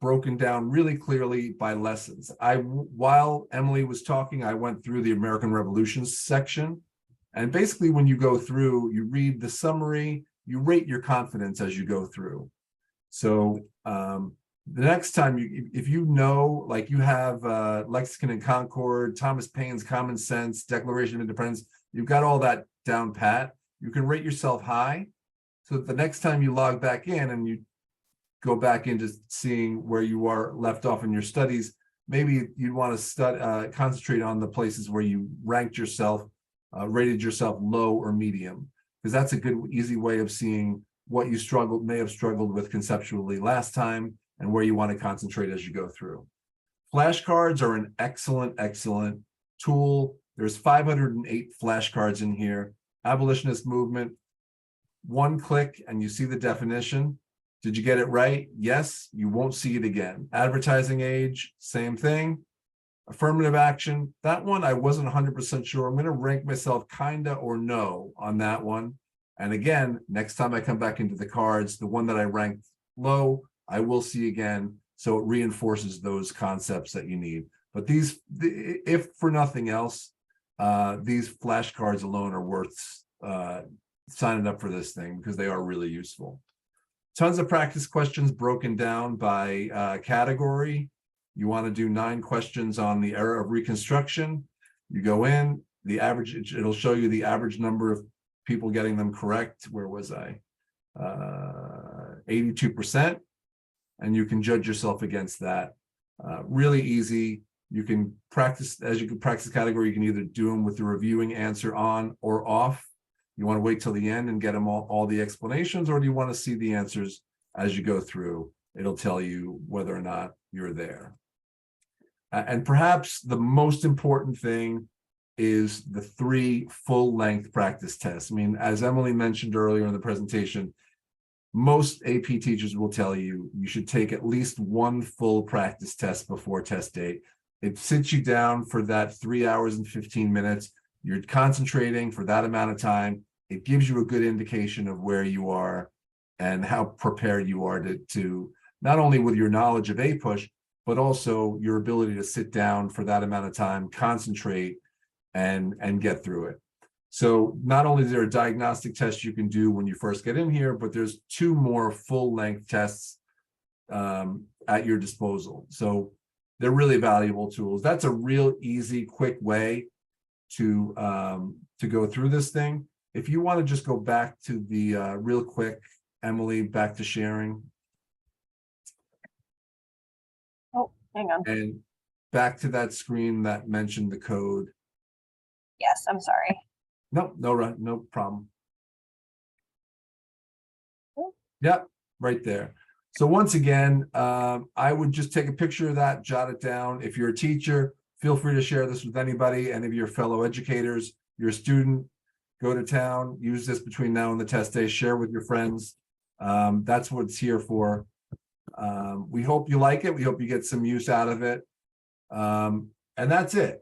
broken down really clearly by lessons. While Emily was talking, I went through the American Revolution section. And basically when you go through, you read the summary, you rate your confidence as you go through. So the next time, if like you have Lexicon and Concord, Thomas Paine's Common Sense, Declaration of Independence, you've got all that down pat, you can rate yourself high. So that the next time you log back in and you go back into seeing where you are left off in your studies, maybe you'd want to concentrate on the places where you ranked yourself, rated yourself low or medium, because that's a good, easy way of seeing what you may have struggled with conceptually last time and where you want to concentrate as you go through. Flashcards are an excellent tool. There's 508 flashcards in here. Abolitionist movement, one click and you see the definition. Did you get it right? Yes, you won't see it again. Advertising age, same thing. Affirmative action, that one I wasn't 100% sure. I'm going to rank myself kinda or no on that one. And again, next time I come back into the cards, the one that I ranked low, I will see again. So it reinforces those concepts that you need. But these, if for nothing else, these flashcards alone are worth signing up for this thing because they are really useful. Tons of practice questions broken down by category. You want to do 9 questions on the era of Reconstruction. You go in, the average, it'll show you the average number of people getting them correct. Where was I? 82%. and you can judge yourself against that. Really easy. You can practice, as you can practice category, you can either do them with the reviewing answer on or off. You want to wait till the end and get them all the explanations, or do you want to see the answers as you go through? It'll tell you whether or not you're there. And perhaps the most important thing is the 3 full-length practice tests. I mean, as Emily mentioned earlier in the presentation, most AP teachers will tell you you should take at least 1 full practice test before test date. It sits you down for that 3 hours and 15 minutes. You're concentrating for that amount of time. It gives you a good indication of where you are and how prepared you are to not only with your knowledge of APUSH, but also your ability to sit down for that amount of time, concentrate, and get through it. So not only is there a diagnostic test you can do when you first get in here, but there's 2 more full-length tests at your disposal. So they're really valuable tools. That's a real easy, quick way to go through this thing. If you want to just go back to the real quick, Emily, back to sharing. Oh, hang on. And back to that screen that mentioned the code. Yes, I'm sorry. No problem. Yep, right there. So once again, I would just take a picture of that, jot it down. If you're a teacher, feel free to share this with anybody, any of your fellow educators. You're a student, go to town, use this between now and the test day, share with your friends. That's what it's here for. We hope you like it. We hope you get some use out of it. And that's it.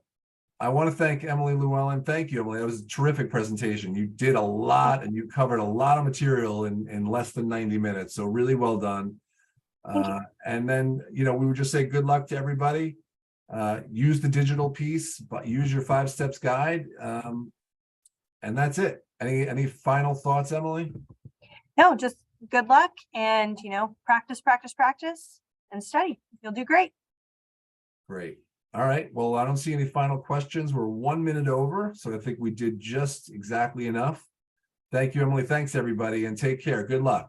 I want to thank Emily Llewellyn. Thank you, Emily. That was a terrific presentation. You did a lot and you covered a lot of material in less than 90 minutes. So really well done. And then, we would just say good luck to everybody. Use the digital piece, but use your 5 steps guide. And that's it. Any final thoughts, Emily? No, just good luck and, practice, practice, practice and study. You'll do great. Great. All right. Well, I don't see any final questions. We're 1 minute over, so I think we did just exactly enough. Thank you, Emily. Thanks, everybody, and take care. Good luck.